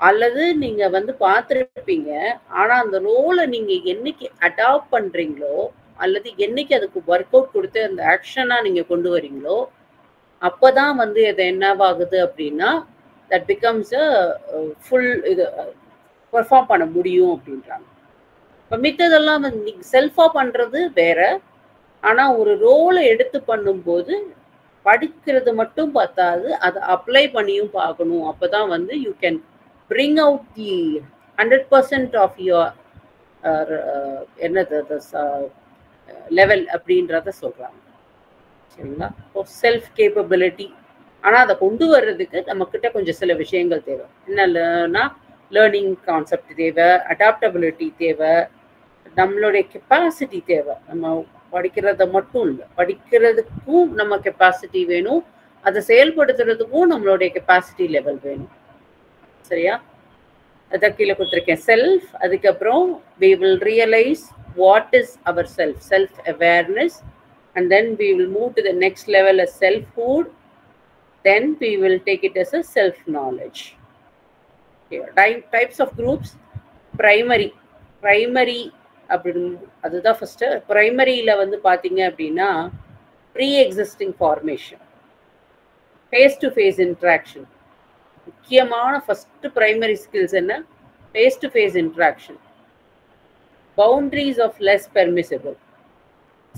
அல்லது நீங்கள் வந்து பார்த்துருப்பீங்க. ஆனால் அந்த ரோலை நீங்கள் என்னைக்கு அடாப்ட் பண்ணுறீங்களோ அல்லது என்னைக்கு அதுக்கு ஒர்க் அவுட் கொடுத்து அந்த ஆக்ஷனாக நீங்கள் கொண்டு வரீங்களோ அப்பதான் வந்து இது என்னவாகுது அப்படின்னா தட் பிகம்ஸ் அ ஃபுல் இது பெர்ஃபார்ம் பண்ண முடியும் அப்படின்றாங்க. இப்போ மித்ததெல்லாம் வந்து செல்ஃபா பண்றது வேற, ஆனா ஒரு ரோலை எடுத்து பண்ணும்போது படிக்கிறது மட்டும் பார்த்தாது, அதை அப்ளை பண்ணியும் பார்க்கணும். அப்பதான் வந்து you can bring out the 100% of your என்னது லெவல் அப்படின்றத சொல்றாங்க. சரிங்களா? இப்போ செல்ஃப் கேப்பபிலிட்டி. ஆனா அதை கொண்டு வர்றதுக்கு நம்ம கிட்ட கொஞ்சம் சில விஷயங்கள் தேவை. என்னன்னா லேர்னிங் கான்செப்ட் தேவை, அடாப்டபிலிட்டி தேவை, நம்மளுடைய கெப்பாசிட்டி தேவை. நம்ம படிக்கிறத மட்டும் இல்லை, படிக்கிறதுக்கும் நம்ம கெப்பாசிட்டி வேணும், அதை செயல்படுத்துறதுக்கும் நம்மளுடைய கெப்பாசிட்டி லெவல் வேணும். சரியா? அதை கீழே கொடுத்துருக்கேன். செல்ஃப், அதுக்கப்புறம் we will realize what is our self awareness, and then we will move to the next level as selfhood, then we will take it as a self knowledge. Okay. Types of groups. primary அப்படின்னு அதுதான் first. பிரைமரியில வந்து பாத்தீங்க அப்படின்னா pre existing formation, face to face interaction. முக்கியமான first primary skills என்ன? Face to face interaction. Boundaries of less permissible.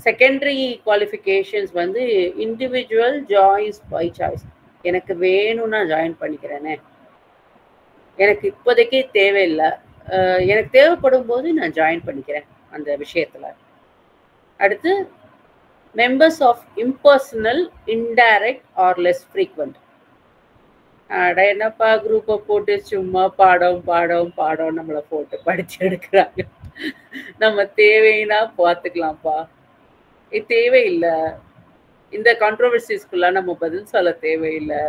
Secondary qualifications வந்து individual joins by choice. எனக்கு வேணும்னா ஜாயின் பண்ணிக்கிறேனே, எனக்கு இப்போதைக்கு தேவையில்லை, எனக்கு தேவைப்படும் போது நான் ஜாயின் பண்ணிக்கிறேன் அந்த விஷயத்துல. அடுத்து members of impersonal, indirect or less frequent. என்னப்பா குரூப்பை போட்டு சும்மா பாடம் நம்மளை போட்டு படிச்சு எடுக்கிறாங்க. நம்ம தேவைன்னா பார்த்துக்கலாம்ப்பா, இது தேவையில்லை, இந்த கான்ட்ரோவர்சிஸ்க்குலாம் நம்ம பதில் சொல்ல தேவையில்லை,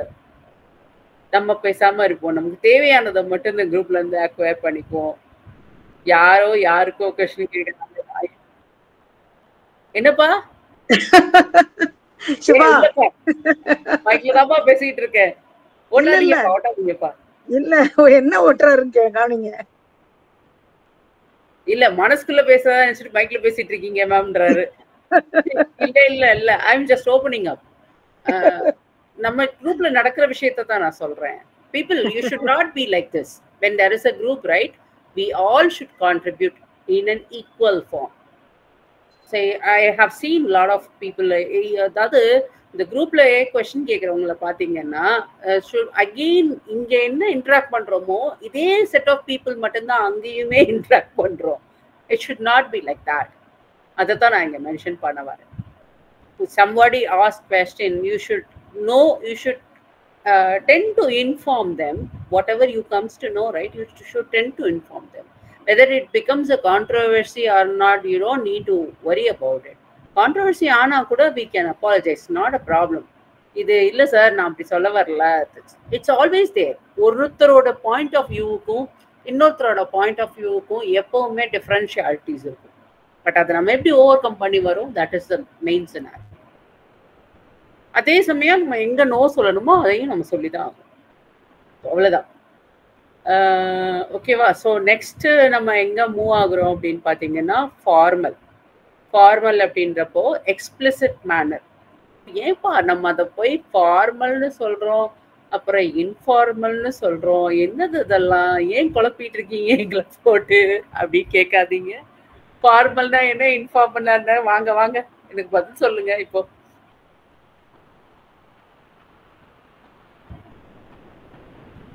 நம்ம பேசாம இருப்போம், நமக்கு தேவையானதை மட்டும் இந்த குரூப்ல இருந்து அக்வயர் பண்ணிக்குவோம். யாருக்கோ கொஸ்டின் கேட்க என்னப்பா மைக்லதான்ப்பா பேசிட்டு இருக்கேன். ஓட்டாதீங்கப்பா. இல்ல என்ன ஓட்டுறாருன்னு கவனிங்க. இல்ல மனசுக்குள்ள பேசுறதா நினைச்சிட்டு மைக்ல பேசிட்டு இருக்கீங்க மேம்ன்றாரு. இல்ல ஐ எம் ஜஸ்ட் ஓபனிங் அப். நம்ம குரூப்ல நடக்கிற விஷயத்தை தான் நான் சொல்றேன். People, you should not be like this. When there is a group, right, we all should contribute in an equal form. Say, I have seen a lot of people, அதாவது இந்த குரூப்ல கொஸ்டின் கேட்கறவங்களை பாத்தீங்கன்னா அகெயின் இங்க என்ன interact பண்றோமோ இதே set of people மட்டும்தான் அங்கேயுமே இன்டராக்ட் பண்றோம். It should not be like that. அதை தான் நான் இங்க மென்ஷன் பண்ண வரேன். Somebody asked question, you should tend to inform them whatever you comes to know, right? You should tend to inform them. Whether it becomes a controversy or not, you don't need to worry about it. Controversy ஆனா கூட we can apologize, not a problem. இது இல்ல sir நான் அப்படி சொல்ல வரல, it's always there. ஒருத்தரோட point of வியூவுக்கும் இன்னொருத்தரோட பாயிண்ட் ஆஃப் வியூவுக்கும் எப்பவுமே டிஃபரன்ஷியாலிட்டிஸ் இருக்கும். பட் அதை நம்ம எப்படி ஓவர் கம் பண்ணி வரும், that is the main scenario. அதே சமயம் நம்ம எங்க நோ சொல்லணுமோ அதையும் நம்ம சொல்லிதான் ஆகும். அவ்வளவுதான். ஓகேவா? ஸோ நெக்ஸ்ட் நம்ம எங்க மூவ் ஆகுறோம் அப்படின்னு பாத்தீங்கன்னா ஃபார்மல் அப்படின்றப்போ எக்ஸ்பிளிசிட் மேனர். ஏன்பா நம்ம அதை போய் ஃபார்மல்னு சொல்றோம், அப்புறம் இன்ஃபார்மல்னு சொல்றோம், என்னது இதெல்லாம், ஏன் குழப்பிட்டு இருக்கீங்க எங்களை போட்டு அப்படி கேட்காதீங்க. ஃபார்மல்னா என்ன, இன்ஃபார்மல்னா என்ன? வாங்க எனக்கு பதில் சொல்லுங்க. இப்போ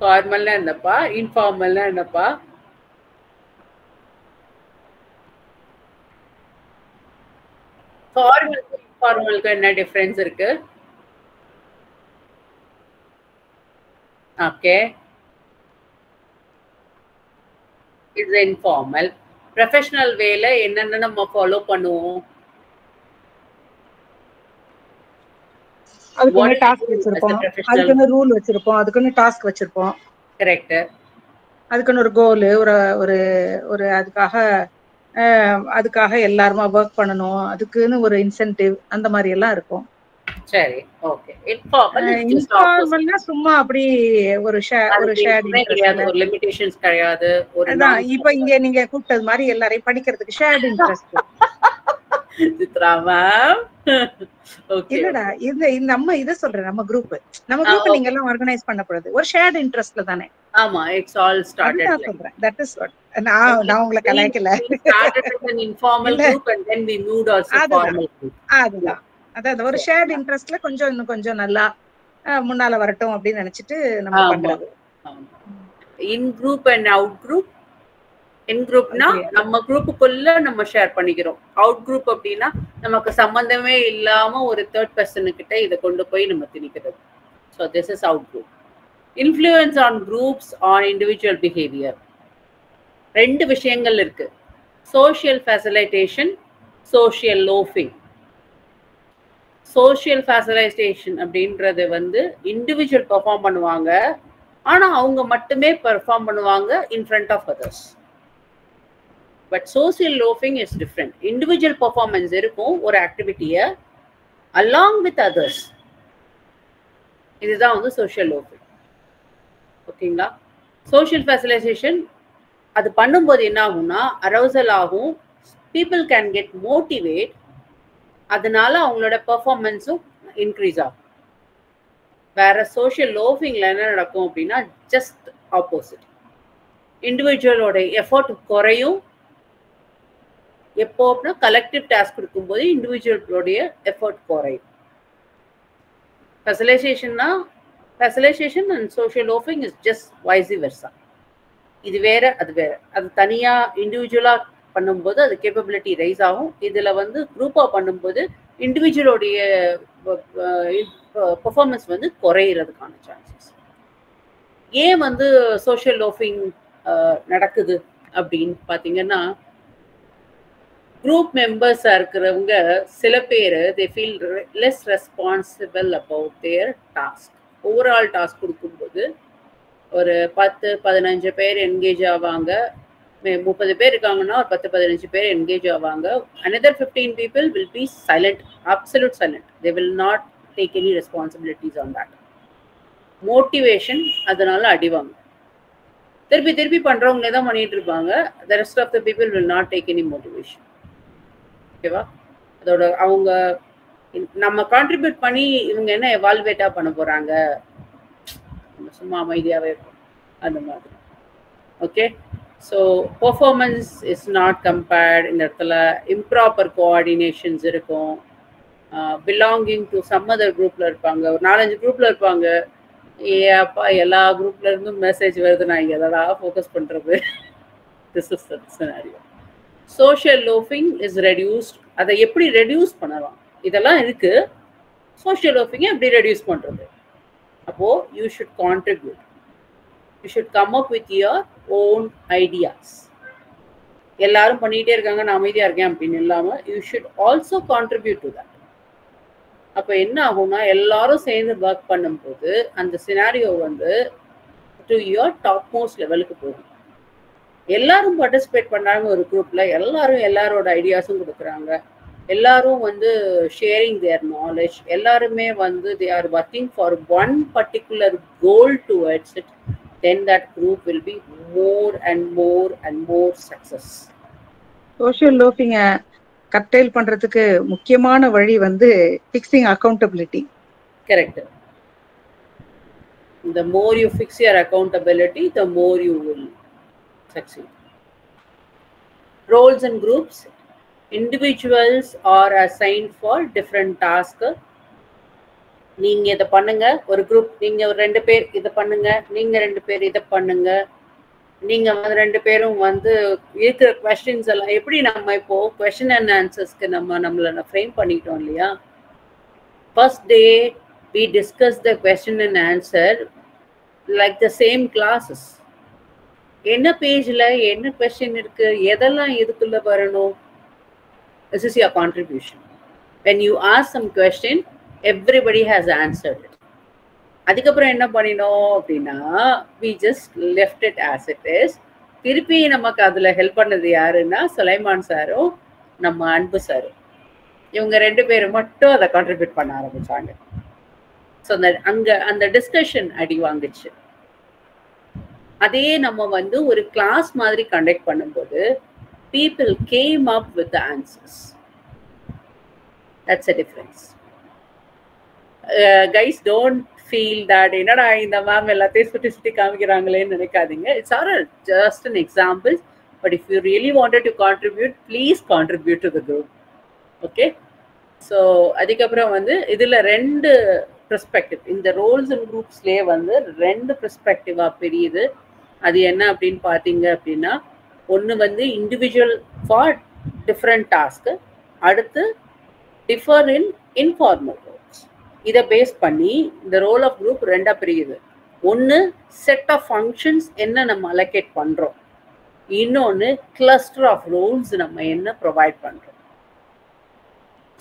ஃபார்மல்னா என்னப்பா, இன்ஃபார்மல்னா என்னப்பா? ஃபார்மலுக்கும் இன்ஃபார்மலுக்கும் என்ன டிஃபரன்ஸ் இருக்கு? ஓகே, இது இன்ஃபார்மல். ப்ரொஃபஷனல் வேல என்னென்ன நம்ம ஃபாலோ பண்ணுவோம்? அதுக்கு டாஸ்க் வச்சிருப்போம், அதுக்கு ரூல் வச்சிருப்போம், அதுக்கு டாஸ்க் வச்சிருப்போம். கரெக்ட். அதுக்கு ஒரு கோல், ஒரு ஒரு ஒரு அதுக்காக எல்லாருமா ஒர்க் பண்ணணும், அதுக்குன்னு ஒரு இன்சென்டிவ், அந்த மாதிரி எல்லாம் இருக்கும். சரி, ஓகே. இன்ஃபார்மல்னா சும்மா அப்படி ஒரு ஷேர் கிடையாது, ஒரு லிமிட்டேஷன்ஸ் கிடையாது. அதான் இப்ப இங்க நீங்க கூப்பிட்டது மாதிரி எல்லாரையும் படிக்கிறதுக்கு shared interest. Chitra ma'am. Okay. இல்லடா இந்த நம்ம இத சொல்றேன், நம்ம குரூப் நீங்க எல்லாம் ஆர்கனைஸ் பண்ண போறது ஒரு ஷேர்ட் இன்ட்ரெஸ்ட்ல தானே. ஆமா, இட்ஸ் ஆல் ஸ்டார்டட் அதுதான் சொல்றேன். தட் இஸ் வாட் நான் உங்களை கலாய்க்கல. We started as an informal group and then we moved also formal group. அதுதான் அதான் ஒரு ஷேர்ட் இன்ட்ரெஸ்ட்ல கொஞ்சம் இன்னும் கொஞ்சம் நல்லா முன்னால வரட்டும் அப்படின்னு நினைச்சிட்டு நம்ம பண்றது. In group and out group. In குரூப்னா நம்ம குரூப்புக்குள்ள நம்ம ஷேர் பண்ணிக்கிறோம். அவுட் குரூப் அப்படின்னா நமக்கு சம்பந்தமே இல்லாம ஒரு தேர்ட் பர்சன் கிட்ட இதை கொண்டு போய் நம்ம திணிக்கிறது. So this is out group. Influence on groups on individual behaviour. ரெண்டு விஷயங்கள் இருக்கு. Social facilitation, social loafing. Social facilitation அப்படின்றது வந்து இண்டிவிஜுவல் பெர்ஃபார்ம் பண்ணுவாங்க, ஆனா அவங்க மட்டுமே பெர்ஃபார்ம் பண்ணுவாங்க in front of others. But social loafing is different. Individual performance இருக்கும் ஒரு ஆக்டிவிட்டியை அலாங் வித் அதர்ஸ். இதுதான் வந்து சோஷியல் லோஃபிங். ஓகேங்களா? சோஷியல் ஃபெசிலிட்டேஷன் அது பண்ணும்போது என்ன ஆகும்னா அரௌசல் ஆகும், பீப்புள் கேன் கெட் மோட்டிவேட், அதனால அவங்களோட பெர்ஃபார்மன்ஸும் இன்க்ரீஸ் ஆகும். வேற சோஷியல் லோஃபிங்ல என்ன நடக்கும் அப்படின்னா ஜஸ்ட் ஆப்போசிட். இண்டிவிஜுவலோட எஃபர்ட் குறையும். எப்போ அப்படின்னா கலெக்டிவ் டாஸ்க் இருக்கும்போது இண்டிவிஜுவலோடைய எஃபர்ட் குறையும். Facilitation and social loafing is just vice versa. இது வேற அது வேற. அது தனியா இண்டிவிஜுவலா பண்ணும்போது அது கேப்பபிலிட்டி ரைஸ் ஆகும். இதுல வந்து குரூப்பா பண்ணும்போது இண்டிவிஜுவலோடைய பெர்ஃபார்மன்ஸ் வந்து குறையிறதுக்கான சான்சஸ். ஏன் வந்து சோஷியல் லோஃபிங் நடக்குது அப்படின்னு பார்த்தீங்கன்னா, குரூப் மெம்பர்ஸா இருக்கிறவங்க சில பேர் they feel less responsible about their task. Overall task கொடுக்கும்போது ஒரு 10-15 பேர் என்கேஜ் ஆவாங்க. 30 பேர் இருக்காங்கன்னா ஒரு 10-15 பேர் என்கேஜ் ஆவாங்க. another 15 people will be silent, absolute silent. They will not take any responsibilities on that. Motivation அதனால அடிவாங்க. திருப்பி பண்றவங்களே தான் பண்ணிட்டு இருப்பாங்க. The rest of the people will not take any motivation. ஓகேவா? அதோட அவங்க நம்ம கான்ட்ரிபியூட் பண்ணி இவங்க என்ன எவால்வேட்டா பண்ண போறாங்க, சும்மா அமைதியாவே இருக்கும் அந்த மாதிரி. Okay, so performance is not compared. இந்த இடத்துல இம்ப்ராப்பர் கோஆர்டினேஷன்ஸ் இருக்கும். பிலாங்கிங் டு சம் அதர் குரூப்ல இருப்பாங்க, ஒரு 4-5 குரூப்ல இருப்பாங்க. அப்பா எல்லா குரூப்ல இருந்தும் மெசேஜ் வருது, நான் எதா ஃபோக்கஸ் பண்றது. This is the scenario. Social loafing is reduced. அதை எப்படி ரெடியூஸ் பண்ணலாம், இதெல்லாம் இருக்கு. சோஷியல் லோஃபிங்கை எப்படி ரெடியூஸ் பண்றது? அப்போ you should contribute. You should come up with your own ideas. எல்லாரும் பண்ணிகிட்டே இருக்காங்க, நான் அமைதியாக இருக்கேன் அப்படின்னு இல்லாமல் you should also contribute to that. அப்போ என்ன ஆகும்னா எல்லாரும் சேர்ந்து ஒர்க் பண்ணும்போது அந்த சினாரியோ வந்து டு யுவர் டாப் மோஸ்ட் லெவலுக்கு போகும். எல்லாரும் பார்ட்டிசிபேட் பண்ணாங்க ஒரு குரூப்ல, எல்லாரும் எல்லாரோட ஐடியாஸும் கொடுக்குறாங்க, எல்லாரும் வந்து ஷேரிங் தேர் நாலேஜ், எல்லாருமே வந்து they are working for one particular goal towards it. then that group will be more and more and more success. Social லோஃபிங்க கட்டெயில் பண்றதுக்கு முக்கியமான வழி வந்து fixing accountability. Correct. The more you fix your accountability, the more you will succeed. Roles and groups. Individuals are assigned for different tasks. நீங்க இதை பண்ணுங்க, ஒரு group நீங்க ஒரு 2 பேர் இதை பண்ணுங்க, நீங்க 2 பேர் இதை பண்ணுங்க. நீங்க வந்து 2 பேரும் வந்து இருக்கிற கொஸ்டின்ஸ் எல்லாம் எப்படி நம்ம இப்போ கொஸ்டின் அண்ட் ஆன்சர்ஸ்க்கு நம்மள ஃப்ரேம் பண்ணிட்டோம் இல்லையா? First day we discussed the question and answer like the same classes. என்ன பேஜ்ல என்ன கொஸ்டின் இருக்கு, எதெல்லாம் இதுக்குள்ள வரணும், this is your contribution. When you ask some question, everybody has answered it. அதுக்கப்புறம் என்ன பண்ணினோம் அப்படின்னா we just left it as it is. திருப்பி நமக்கு அதுல ஹெல்ப் பண்ணது யாருன்னா சுலைமான் சாரும் நம்ம அன்பு சாரும். இவங்க 2 பேரும் மட்டும் அதை கான்ட்ரிபியூட் பண்ண ஆரம்பிச்சாங்க. ஸோ அங்க அந்த டிஸ்கஷன் அடி வாங்குச்சு. அதே நம்ம வந்து ஒரு கிளாஸ் மாதிரி கண்டக்ட் பண்ணும்போது people came up with the answers. That's a difference. Guys, don't feel that என்னடா இந்த மேம் எல்லாத்தையும் சுட்டி சுட்டி காமிக்கிறாங்களேன்னு நினைக்காதீங்க. It's all just an example. But if you really wanted to contribute, please contribute to the group. Okay? So அதுக்கப்புறம் வந்து இதுல ரெண்டு பெர்ஸ்பெக்டிவ், இந்த ரோல்ஸ் அண்ட் குரூப்ஸ்லேயே வந்து ரெண்டு பெர்ஸ்பெக்டிவா பெரியுது. அது என்ன அப்படின்னு பார்த்தீங்க அப்படின்னா, ஒன்று வந்து இண்டிவிஜுவல் ஃபார் டிஃப்ரெண்ட் டாஸ்க்கு, அடுத்து டிஃபர் இன் இன்ஃபார்மல் ரோல்ஸ். இதை பேஸ் பண்ணி இந்த ரோல் ஆஃப் குரூப் ரெண்டா பிரியுது. ஒன்று செட் ஆஃப் ஃபங்க்ஷன்ஸ் என்ன நம்ம அலோகேட் பண்ணுறோம், இன்னொன்று கிளஸ்டர் ஆஃப் ரோல்ஸ் நம்ம என்ன ப்ரொவைட் பண்ணுறோம்.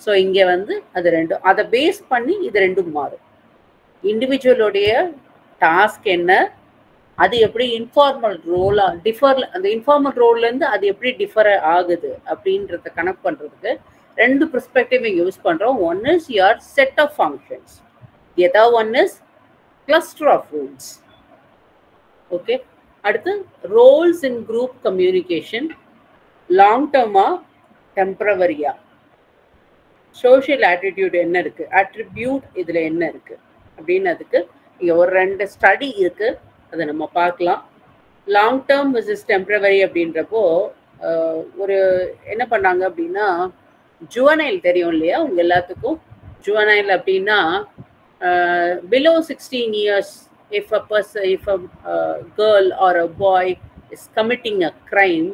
ஸோ இங்கே வந்து அது ரெண்டும், அதை பேஸ் பண்ணி இது ரெண்டும் மாறும். இண்டிவிஜுவலுடைய டாஸ்க் என்ன, அது எப்படி இன்ஃபார்மல் ரோலா டிஃபர், அந்த இன்ஃபார்மல் ரோல்லேருந்து அது எப்படி டிஃபர் ஆகுது அப்படின்றத கனெக்ட் பண்ணுறதுக்கு ரெண்டு பெர்ஸ்பெக்டிவ் இங்கே யூஸ் பண்ணுறோம். One is your set of functions, the other one is cluster of rules. Okay, அடுத்து roles in group communication, long டேர்மா டெம்பரவரியா, சோஷியல் ஆட்டிடியூட் என்ன இருக்கு, அட்ரிபியூட் இதுல என்ன இருக்கு அப்படின்னு அதுக்கு இங்க ஒரு ரெண்டு ஸ்டடி இருக்கு, அதை நம்ம பார்க்கலாம். லாங் டேர்ம் விசஸ் டெம்பரவரி அப்படின்றப்போ ஒரு என்ன பண்ணாங்க அப்படின்னா, ஜுவனைல் தெரியும் இல்லையா உங்க எல்லாத்துக்கும். ஜுவனைல் அப்படின்னா below 16 years, if a person, if a girl or a boy is committing a crime,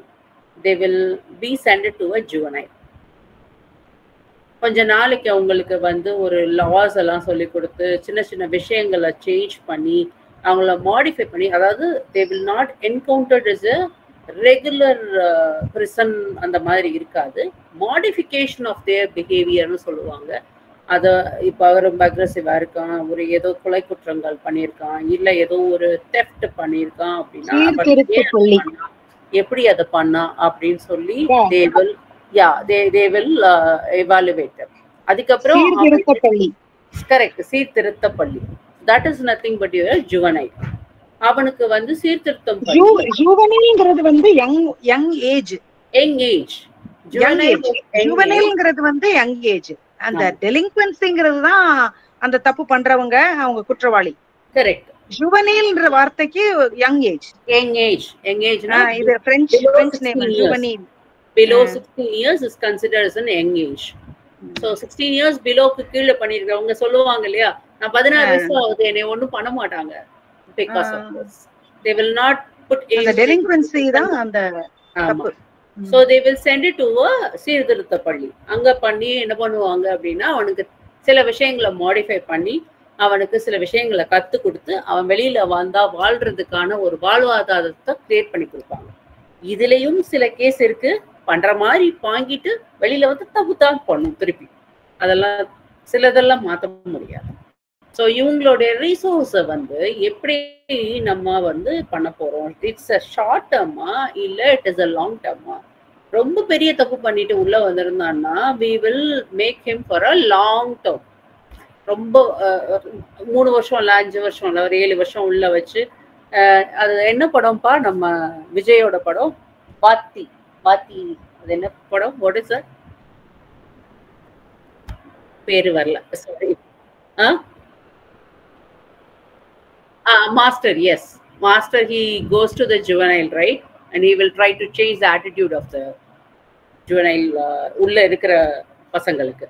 they will be sent to a juvenile. கொஞ்ச நாளைக்கு அவங்களுக்கு வந்து ஒரு லாஸ் எல்லாம் சொல்லி கொடுத்து சின்ன சின்ன விஷயங்களை சேஞ்ச் பண்ணி அவங்கள மாடிஃபை பண்ணி, அதாவது they will not encountered is a regular prison அந்த மாதிரி இருக்காது, மாடிஃபிகேஷன் ஆஃப் தேர் பிஹேவியர்னு சொல்லுவாங்க. அதை இப்போ ரொம்ப அக்ரெசிவா இருக்கான், ஒரு ஏதோ கொலை குற்றங்கள் பண்ணியிருக்கான், இல்லை ஏதோ ஒரு தெஃப்ட் பண்ணியிருக்கான் அப்படின்னா எப்படி அதை பண்ணா அப்படின்னு சொல்லி they will evaluate them. அதுக்கப்புறம் கரெக்ட், சீர்திருத்த பள்ளி, that is nothing but your juvenile. அவனுக்கு வந்து சீர்திருத்தம் ஜுவனைல்ங்கிறது வந்து யங் ஏஜ், ஜுவனைல்ங்கிறது வந்து யங் ஏஜ். அந்த டெலிங்க்வென்சிங்கிறது தான் அந்த தப்பு பண்றவங்க, அவங்க குற்றவாளி. கரெக்ட். ஜுவனைல்ன்ற வார்த்தைக்கு யங் ஏஜ் இது French name juvenile. Below 16 years is considered as an young age. So 16 years below க்கு கீழ பண்ணிருக்கவங்க சொல்லுவாங்க இல்லையா, நான் 16 வயசு ஆகுது என்னை ஒண்ணும் பண்ண மாட்டாங்க, because of this they will not put age. அந்த delinquency தான் அந்த தப்பு. So they will send it to a சீர்திருத்த பள்ளி. அங்க பண்ணி என்ன பண்ணுவாங்க அப்படின்னா, அவனுக்கு சில விஷயங்களை மாடிஃபை பண்ணி அவனுக்கு சில விஷயங்களை கத்து கொடுத்து அவன் வெளியில வந்தா வாழ்றதுக்கான ஒரு வாழ்வாதாரத்தை கிரியேட் பண்ணி கொடுப்பாங்க. இதுலயும் சில கேஸ் இருக்கு, பண்ற மாதிரி வாங்கிட்டு வெளியில வந்து தப்பு தான் பண்ணும் திருப்பி, அதெல்லாம் சிலதெல்லாம் மாற்ற முடியாது. ஸோ இவங்களுடைய ரிசோர்ஸை வந்து எப்படி நம்ம வந்து பண்ண போறோம், இட்ஸ் அ ஷார்ட் டேர்மா இல்லை இட் இஸ் அ லாங் டேர்மா. ரொம்ப பெரிய தப்பு பண்ணிட்டு உள்ள வந்திருந்தான்னா we will make him for a long term. ரொம்ப 3 வருஷம் இல்லை 5 வருஷம் இல்லை ஒரு 7 வருஷம் உள்ள வச்சு, அது என்ன படம்ப்பா, நம்ம விஜயோட படம் பாத்தி, அது என்ன படம், வாட் இஸ் தட், பேரு வரல, sorry. Master, yes, Master, he goes to the juvenile, right, and he will try to change the attitude of the juvenile உள்ள இருக்கிற பசங்களுக்கு.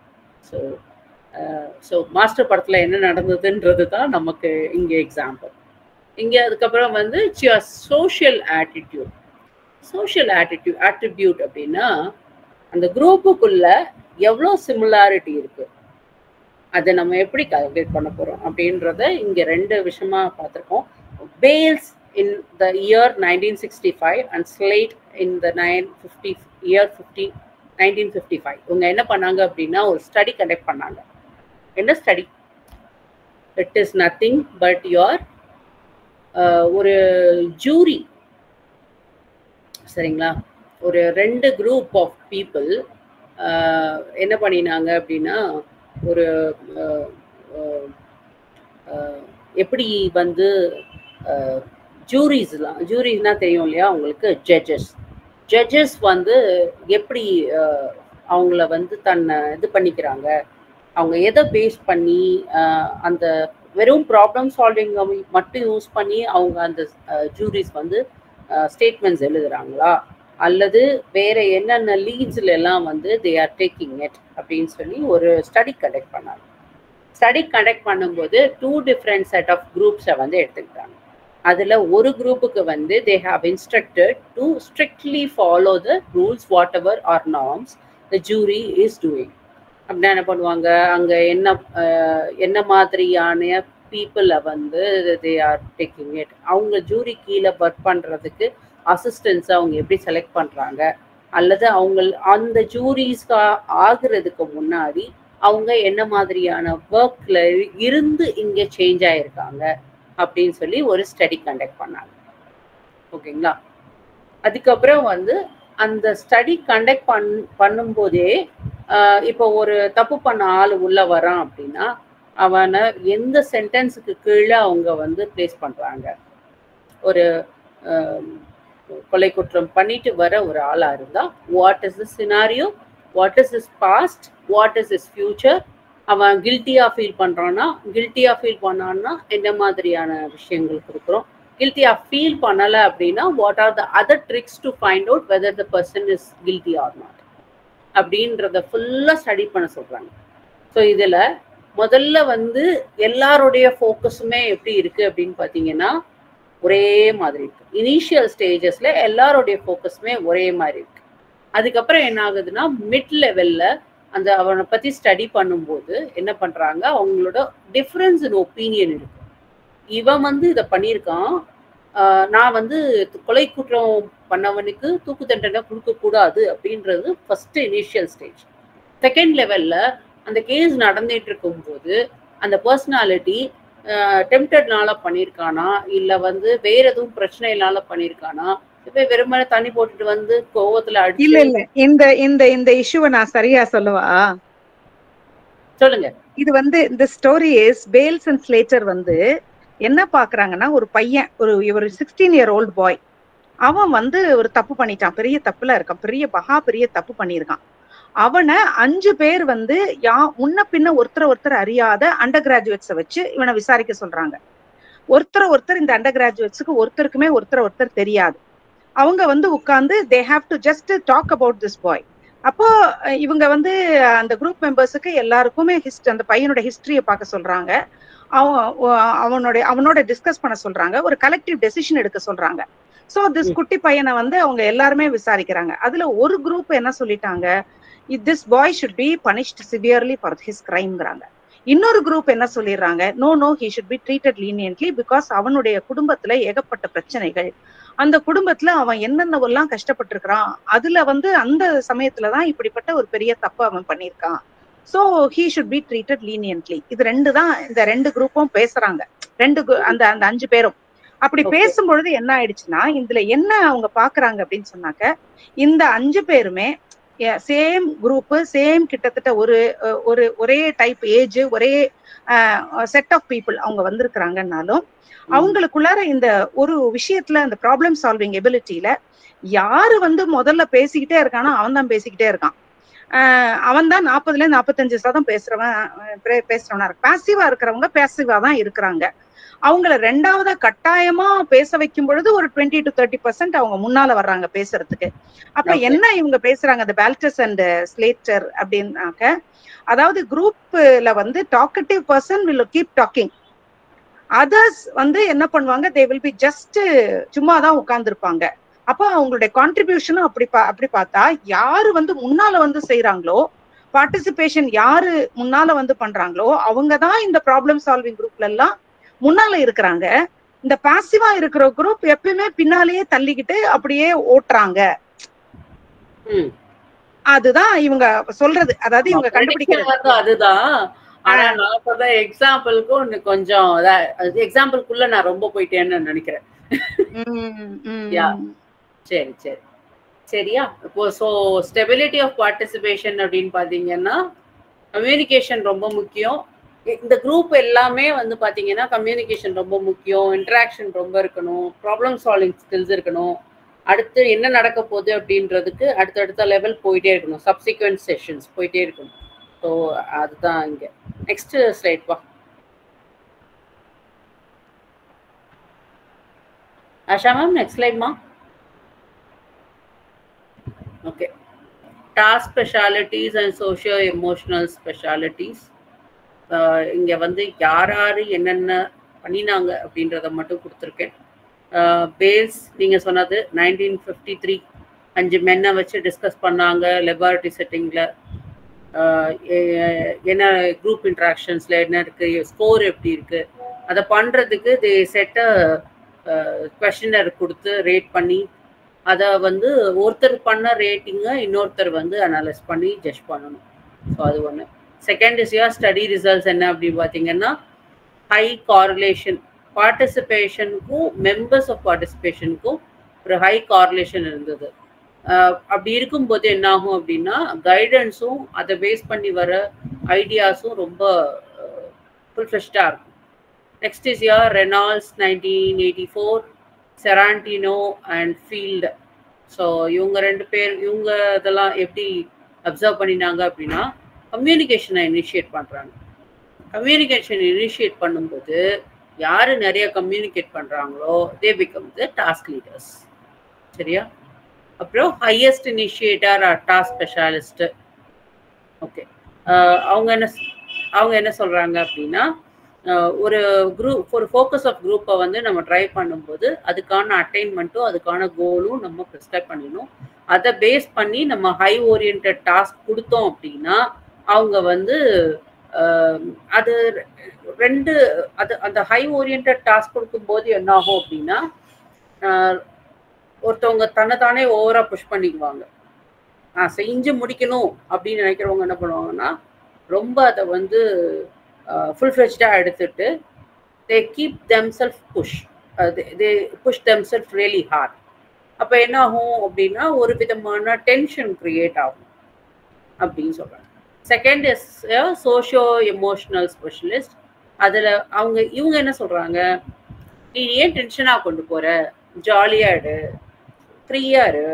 ஸோ மாஸ்டர் படத்துல என்ன நடந்ததுன்றது தான் நமக்கு இங்கே எக்ஸாம்பிள். இங்கே அதுக்கப்புறம் வந்து சோஷியல் ஆட்டிடியூட் அப்படின்னா அந்த குரூப்புக்குள்ள எவ்வளோ சிமிலாரிட்டி இருக்கு, அதை நம்ம எப்படி கால்குலேட் பண்ண போறோம் அப்படின்றத இங்க ரெண்டு விஷயமா பார்த்துருக்கோம். Bales in the year 1965 and Slater in the 1955 இவங்க என்ன பண்ணாங்க அப்படின்னா ஒரு ஸ்டடி கண்டக்ட் பண்ணாங்க. என்ன study? It is nothing but your ஒரு ஜூரி, சரிங்களா, ஒரு 2 குரூப் ஆஃப் பீப்புள் என்ன பண்ணினாங்க அப்படின்னா, ஒரு எப்படி வந்து ஜூரிஸ்னா தெரியும் இல்லையா உங்களுக்கு, ஜட்ஜஸ் வந்து எப்படி அவங்கள வந்து தன்னை இது பண்ணிக்கிறாங்க, அவங்க எதை பேஸ் பண்ணி அந்த வெறும் ப்ராப்ளம் சால்விங் மட்டும் யூஸ் பண்ணி அவங்க அந்த ஜூரிஸ் வந்து ஸ்டேட்மெண்ட்ஸ் எழுதுறாங்களா, அல்லது வேற என்னென்ன லீட்ஸ்ல எல்லாம் வந்து தே ஆர் டேக்கிங் இட் அப்படின்னு சொல்லி ஒரு ஸ்டடி கண்டக்ட் பண்ணாங்க. ஸ்டடி கண்டக்ட் பண்ணும்போது 2 டிஃப்ரெண்ட் செட் ஆஃப் குரூப்ஸை வந்து எடுத்துக்கிட்டாங்க. அதில் ஒரு குரூப்புக்கு வந்து they have instructed to strictly follow the rules whatever or norms the jury is doing. அப்படின்னா என்ன பண்ணுவாங்க, அங்கே என்ன மாதிரியான பீப்புளை வந்து தே ஆர் டேக்கிங் இட், அவங்க ஜூரி கீழே ஒர்க் பண்ணுறதுக்கு அசிஸ்டன்ஸை அவங்க எப்படி செலக்ட் பண்ணுறாங்க, அல்லது அவங்க அந்த ஜூரிஸ்க்கு ஆகுறதுக்கு முன்னாடி அவங்க என்ன மாதிரியான ஒர்க்ல இருந்து இங்கே சேஞ்ச் ஆயிருக்காங்க அப்படின்னு சொல்லி ஒரு ஸ்டடி கண்டக்ட் பண்ணாங்க. ஓகேங்களா? அதுக்கப்புறம் வந்து அந்த ஸ்டடி கண்டக்ட் பண்ணும்போதே இப்போ ஒரு தப்பு பண்ண ஆள் உள்ள வரான் அப்படின்னா அவனை எந்த சென்டென்ஸுக்கு கீழே அவங்க வந்து பிளேஸ் பண்றாங்க. ஒரு கொலை குற்றம் பண்ணிட்டு வர ஒரு ஆளா இருந்தா what is the scenario, what is is past, what is is future, அவன் கில்ட்டியா ஃபீல் பண்றான்னா, கில்ட்டியா ஃபீல் பண்ணான்னா என்ன மாதிரியான விஷயங்கள் கொடுக்குறோம், கில்ட்டியா ஃபீல் பண்ணலை அப்படின்னா what are the other tricks to find out whether the person is guilty R not அப்படின்றத ஃபுல்லாக ஸ்டடி பண்ண சொல்றாங்க. ஸோ இதில் முதல்ல வந்து எல்லாருடைய ஃபோக்கஸுமே எப்படி இருக்கு அப்படின்னு பார்த்தீங்கன்னா ஒரே மாதிரி இருக்கு. இனிஷியல் ஸ்டேஜஸ்ல எல்லாருடைய ஃபோக்கஸுமே ஒரே மாதிரி இருக்கு. அதுக்கப்புறம் என்ன ஆகுதுன்னா மிட் லெவல்ல அந்த அவனை பத்தி ஸ்டடி பண்ணும்போது என்ன பண்றாங்க, அவங்களோட டிஃப்ரென்ஸ் இன் ஒப்பீனியன் இருக்கு. இவன் வந்து இதை பண்ணியிருக்கான், நான் வந்து கொலை குற்றம் பண்ணவனுக்கு தூக்கு தண்டனை கொடுக்கக்கூடாது அப்படின்றது ஃபர்ஸ்ட் இனிஷியல் ஸ்டேஜ். செகண்ட் லெவல்ல அந்த கேஸ் நடந்துட்டு இருக்கும்போது அந்த பர்சனாலிட்டி டெம்ப்டட்னால பண்ணியிருக்கானா, இல்லை வந்து வேற எதுவும் பிரச்சனைனால பண்ணியிருக்கானா, இப்ப வெறுமனே தண்ணி போட்டுட்டு வந்து கோவத்துல அடிச்சு. இல்ல இல்ல இந்த இந்த இந்த இஷ்யூவை நான் சரியா சொல்லவா? சொல்லுங்க. இது வந்து இந்த story is balls and Slater வந்து என்ன பாக்குறாங்கன்னா, ஒரு பையன் ஒரு 16 year old பாய், அவன் வந்து ஒரு தப்பு பண்ணிட்டான், பெரிய தப்புல இருக்கான், பெரிய தப்பு பண்ணியிருக்கான். அவனை 5 பேர் வந்து முன்ன பின்ன ஒருத்தர் அறியாத அண்டர் கிராஜுவேட்ஸை வச்சு இவனை விசாரிக்க சொல்றாங்க. ஒருத்தர் இந்த அண்டர் கிராஜுவேட்ஸுக்கு ஒருத்தருக்குமே ஒருத்தர் தெரியாது. அவங்க வந்து உட்கார்ந்து they have to just talk about this boy. அப்போ இவங்க வந்து அந்த குரூப் மெம்பர்ஸுக்கு எல்லாருக்குமே அந்த பையனோட ஹிஸ்டரியை பார்க்க சொல்றாங்க, அவனோட டிஸ்கஸ் பண்ண சொல்றாங்க, ஒரு கலெக்டிவ் டெசிஷன் எடுக்க சொல்றாங்க. சோ திஸ் குட்டி பையனை வந்து அவங்க எல்லாருமே விசாரிக்கிறாங்க. அதுல ஒரு குரூப் என்ன சொல்லிட்டாங்க, this boy should be punished severely for his கிரைம்ங்கிறாங்க. இன்னொரு குரூப் என்ன சொல்லிடுறாங்க, no he should be treated leniently because அவனுடைய குடும்பத்துல ஏகப்பட்ட பிரச்சனைகள், அந்த குடும்பத்துல அவன் என்னென்னவெல்லாம் கஷ்டப்பட்டு இருக்கிறான், அதுல வந்து அந்த சமயத்துலதான் இப்படிப்பட்ட ஒரு பெரிய தப்பு அவன் பண்ணியிருக்கான். So he should be treated leniently. இது இந்த ரெண்டு குரூப்பும் பேசுறாங்க, அந்த 5 பேரும். அப்படி பேசும்பொழுது என்ன ஆயிடுச்சுன்னா, இதுல என்ன அவங்க பாக்குறாங்க அப்படின்னு சொன்னாக்க, இந்த 5 பேருமே சேம் குரூப், சேம் கிட்டத்தட்ட ஒரே டைப் ஏஜ், ஒரே செட் ஆஃப் பீப்புள் அவங்க வந்திருக்கிறாங்கன்னாலும் அவங்களுக்குள்ளார இந்த ஒரு விஷயத்துல அந்த ப்ராப்ளம் சால்விங் எபிலிட்டியில யாரு வந்து முதல்ல பேசிக்கிட்டே இருக்கானோ அவன் தான் பேசிக்கிட்டே இருக்கான். அவன் தான் 40-45% பேசுறவனா இருக்கு. பேசிவா இருக்கிறவங்க பேசிவா தான் இருக்கிறாங்க. அவங்கள ரெண்டாவதா கட்டாயமா பேச வைக்கும் பொழுது ஒரு 20-30% அவங்க முன்னால வர்றாங்க பேசுறதுக்கு. அப்ப என்ன இவங்க பேசுறாங்க, அந்த பேல்டஸ் அண்ட் ஸ்லேட்டர் அப்படின்னாக்க, அதாவது குரூப்ல வந்து talkative person will keep talking, others வந்து என்ன பண்ணுவாங்க, தே வில் பி ஜஸ்ட் சும்மா தான் உட்கார்ந்துருப்பாங்க. அப்போ அவங்களுடைய கான்ட்ரிபியூஷனும் அப்படி பார்த்தா யாரு வந்து முன்னால வந்து செய்யறாங்களோ, பார்ட்டிசிபேஷன் யாரு முன்னால வந்து பண்றாங்களோ அவங்கதான் இந்த ப்ராப்ளம் சால்விங் குரூப்ல எல்லாம் முன்னால இருக்கிறாங்க. இந்த பாசிவா இருக்கிற குரூப் எப்பயுமே பின்னாலேயே தள்ளிக்கிட்டு அப்படியே ஓட்டுறாங்க. அதுதான் இவங்க சொல்றது, அதாவது இவங்க கண்டுபிடிக்கிறது அதுதான். ஆனா நான் சொல்ற எக்ஸாம்பிளுக்கும் கொஞ்சம் எக்ஸாம்பிளுக்குள்ள நான் ரொம்ப போயிட்டேன்னு நினைக்கிறேன். சரி சரி சரியா. இப்போ ஸோ ஸ்டெபிலிட்டி ஆஃப் பார்ட்டிசிபேஷன் அப்படின்னு பாத்தீங்கன்னா கம்யூனிகேஷன் ரொம்ப முக்கியம். இந்த குரூப் எல்லாமே வந்து பாத்தீங்கன்னா கம்யூனிகேஷன் ரொம்ப முக்கியம், இன்டராக்ஷன் ரொம்ப இருக்கணும், ப்ராப்ளம் சால்விங் ஸ்கில்ஸ் இருக்கணும், அடுத்து என்ன நடக்க போகுது அப்படின்றதுக்கு அடுத்தடுத்த லெவல் போயிட்டே இருக்கணும், சப்சிக்வெண்ட் செஷன்ஸ் போயிட்டே இருக்கணும். ஸோ அதுதான் இங்கே. நெக்ஸ்ட் ஸ்லைட் பா ஆஷா மேம், நெக்ஸ்ட் ஸ்லைட்மா. Okay, task specialities and socio emotional specialities. இங்கே வந்து யார் யார் என்னென்ன பண்ணினாங்க அப்படின்றத மட்டும் கொடுத்துருக்கேன். பேஸ் நீங்கள் சொன்னது 1953 5 மென்னை வச்சு டிஸ்கஸ் பண்ணாங்க லெபார்டரி செட்டிங்கில். என்ன குரூப் இன்ட்ராக்ஷன்ஸில் என்ன இருக்குது, ஸ்கோர் எப்படி இருக்குது, அதை பண்ணுறதுக்கு தே செட்டை கொஷினர் கொடுத்து ரேட் பண்ணி அதை வந்து ஒருத்தர் பண்ண ரேட்டிங்கை இன்னொருத்தர் வந்து அனலைஸ் பண்ணி ஜட்ஜ் பண்ணணும். ஸோ அது ஒன்று. Second is yeah study results என்ன அப்படின்னு பார்த்தீங்கன்னா ஹை கார்லேஷன், பார்ட்டிசிபேஷனுக்கும் மெம்பர்ஸ் ஆஃப் பார்ட்டிசிபேஷனுக்கும் ஒரு ஹை கார்லேஷன் இருந்தது. அப்படி இருக்கும்போது என்ன ஆகும் அப்படின்னா கைடன்ஸும் அதை பேஸ் பண்ணி வர ஐடியாஸும் ரொம்ப ஃபுல்ஃப்ளெஷ்டாக இருக்கும். Next is ya Reynolds 1984, Sorrentino and Field. So இவங்க 2 பேர் இவங்க இதெல்லாம் எப்படி அப்சர்வ் பண்ணினாங்க அப்படின்னா கம்யூனிகேஷனை இனிஷியேட் பண்ணுறாங்க. கம்யூனிகேஷன் இனிஷியேட் பண்ணும்போது யார் நிறைய கம்யூனிகேட் பண்ணுறாங்களோ they become the task leaders. சரியா? அப்புறம் highest initiator are task specialist. Okay, அவங்க என்ன சொல்கிறாங்க அப்படின்னா ஒரு குரூப், ஒரு ஃபோக்கஸ் ஆஃப் குரூப்பை வந்து நம்ம ட்ரை பண்ணும்போது அதுக்கான அட்டைன்மெண்ட்டும் அதுக்கான கோலும் நம்ம ப்ரிஸ்கிரைப் பண்ணிடணும். அதை பேஸ் பண்ணி நம்ம ஹை ஓரியன்ட் டாஸ்க் கொடுத்தோம் அப்படின்னா அவங்க வந்து அது அந்த ஹை ஓரியன்ட் டாஸ்க் கொடுக்கும்போது என்ன ஆகும் அப்படின்னா ஒருத்தவங்க தன்னைத்தானே ஓவராக புஷ் பண்ணிக்குவாங்க. செஞ்சு முடிக்கணும் அப்படின்னு நினைக்கிறவங்க என்ன பண்ணுவாங்கன்னா ரொம்ப அதை வந்து ஃபுல்-ஃப்ளெஜ்டாக எடுத்துட்டு they keep themself push, they push themself really hard. அப்போ என்ன ஆகும் அப்படின்னா ஒரு விதமான டென்ஷன் கிரியேட் ஆகும் அப்படின்னு சொல்கிறாங்க. Second is socio emotional specialist. அதில் இவங்க என்ன சொல்கிறாங்க, நீ ஏன் டென்ஷனாக கொண்டு போகிற, ஜாலியாக இரு, ஃப்ரீயாக இரு,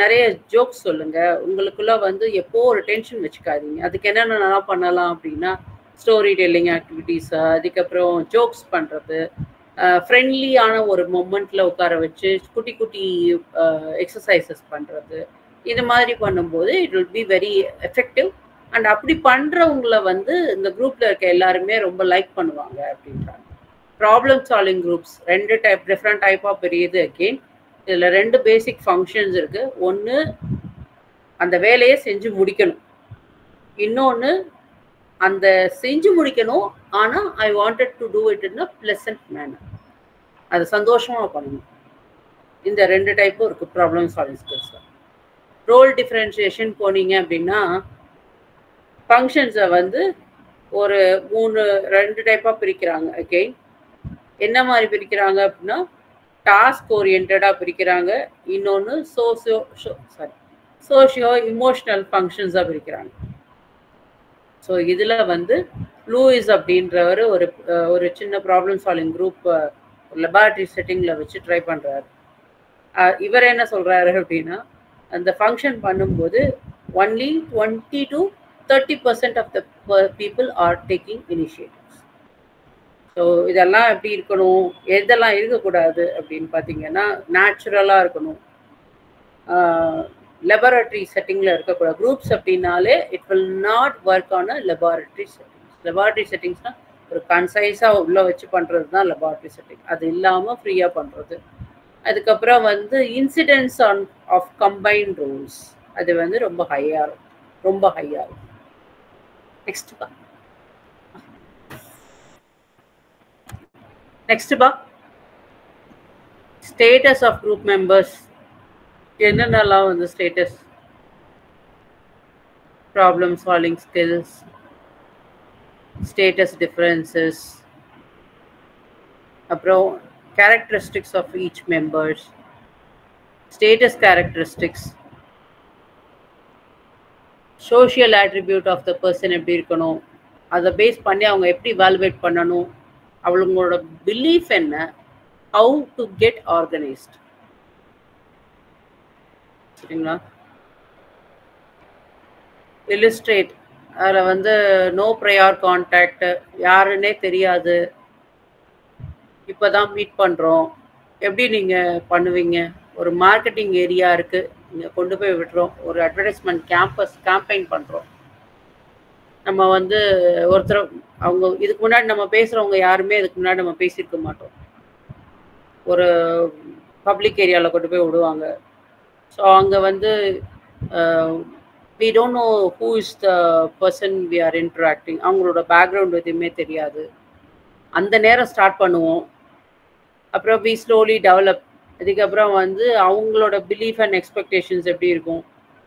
நிறைய ஜோக்ஸ் சொல்லுங்கள், உங்களுக்குள்ள வந்து எப்போ ஒரு டென்ஷன் வச்சுக்காதீங்க. அதுக்கு என்னென்ன பண்ணலாம் அப்படின்னா ஸ்டோரி டெல்லிங் ஆக்டிவிட்டீஸ், அதுக்கப்புறம் ஜோக்ஸ் பண்ணுறது, ஃப்ரெண்ட்லியான ஒரு மொமெண்ட்டில் உட்கார வச்சு குட்டி குட்டி எக்ஸசைசஸ் பண்ணுறது, இது மாதிரி பண்ணும்போது it will be very effective. And அப்படி பண்ணுறவங்கள வந்து இந்த குரூப்பில் இருக்க எல்லாருமே ரொம்ப லைக் பண்ணுவாங்க அப்படின்றாங்க. ப்ராப்ளம் சால்விங் குரூப்ஸ் 2 டிஃப்ரெண்ட் டைப்பாக பெரியது. அகெயின் இதில் 2 பேசிக் ஃபங்க்ஷன்ஸ் இருக்குது. ஒன்று அந்த வேலையை செஞ்சு முடிக்கணும், இன்னொன்று அந்த செஞ்சு முடிக்கணும் ஆனால் I wanted to do it in a pleasant manner, அது சந்தோஷமாக பண்ணணும். இந்த 2 டைப்பும் இருக்குது ப்ராப்ளம் சால்விங் ஸ்கில்ஸில். ரோல் டிஃப்ரென்ஷியேஷன் போனீங்க அப்படின்னா ஃபங்க்ஷன்ஸை வந்து ஒரு 2 டைப்பாக பிரிக்கிறாங்க. அகெயின் என்ன மாதிரி பிரிக்கிறாங்க அப்படின்னா டாஸ்க் ஓரியன்டாக பிரிக்கிறாங்க, இன்னொன்று சோஷியோ இமோஷனல் ஃபங்க்ஷன்ஸாக பிரிக்கிறாங்க. ஸோ இதில் வந்து லூயிஸ் அப்படின்றவர் ஒரு சின்ன ப்ராப்ளம் சால்விங் குரூப் லெபார்டரி செட்டிங்கில் வச்சு ட்ரை பண்ணுறாரு. இவர் என்ன சொல்கிறாரு அப்படின்னா அந்த ஃபங்க்ஷன் பண்ணும்போது only 20 to 30% of the people are taking initiatives. So இதெல்லாம் எப்படி இருக்கணும், எதெல்லாம் இருக்கக்கூடாது அப்படின்னு பார்த்தீங்கன்னா நேச்சுரலாக இருக்கணும், லெபார்டரி செட்டிங்கில் இருக்கக்கூடாது. குரூப்ஸ் அப்படின்னாலே it will not work on a laboratory settings. Laboratory செட்டிங்ஸ்னால் ஒரு கன்சைஸாக உள்ளே வச்சு பண்ணுறது தான் லெபார்டரி செட்டிங், அது இல்லாமல் ஃப்ரீயாக பண்ணுறது. அதுக்கப்புறம் வந்து இன்சிடென்ட்ஸ் ஆஃப் கம்பைன்ட் ரோல்ஸ், அது வந்து ரொம்ப ஹையாக இருக்கும். நெக்ஸ்ட் பா ஸ்டேட்டஸ் ஆஃப் குரூப் மெம்பர்ஸ். என்னென்னலாம் வந்து status, problem solving skills, status differences, அப்புறம் characteristics of each members, status characteristics, social attribute of the person எப்படி இருக்கணும், அதை பேஸ் பண்ணி அவங்க எப்படி evaluate பண்ணணும், அவங்களோட பிலீஃப் என்ன, how to get organized. சரிங்களா? இல்லுஸ்ட்ரேட் அதில் வந்து நோ ப்ரையார் கான்டாக்ட், யாருன்னே தெரியாது, இப்போ தான் மீட் பண்ணுறோம், எப்படி நீங்கள் பண்ணுவீங்க? ஒரு மார்க்கெட்டிங் ஏரியா இருக்குது, நீங்கள் கொண்டு போய் விடுறோம், ஒரு அட்வர்டைஸ்மெண்ட் கேம்பெயின் பண்ணுறோம். நம்ம வந்து ஒருத்தர் அவங்க இதுக்கு முன்னாடி நம்ம பேசுகிறவங்க யாருமே இதுக்கு முன்னாடி நம்ம பேசியிருக்க மாட்டோம். ஒரு பப்ளிக் ஏரியாவில் கொண்டு போய் விடுவாங்க. ஸோ அங்கே வந்து we don't know who is the person we are interacting. அவங்களோட பேக்ரவுண்ட் எதுவுமே தெரியாது. அந்த நேரம் ஸ்டார்ட் பண்ணுவோம். அப்புறம் we slowly develop. அதுக்கப்புறம் வந்து அவங்களோட பிலீஃப் அண்ட் எக்ஸ்பெக்டேஷன்ஸ் எப்படி இருக்கும்,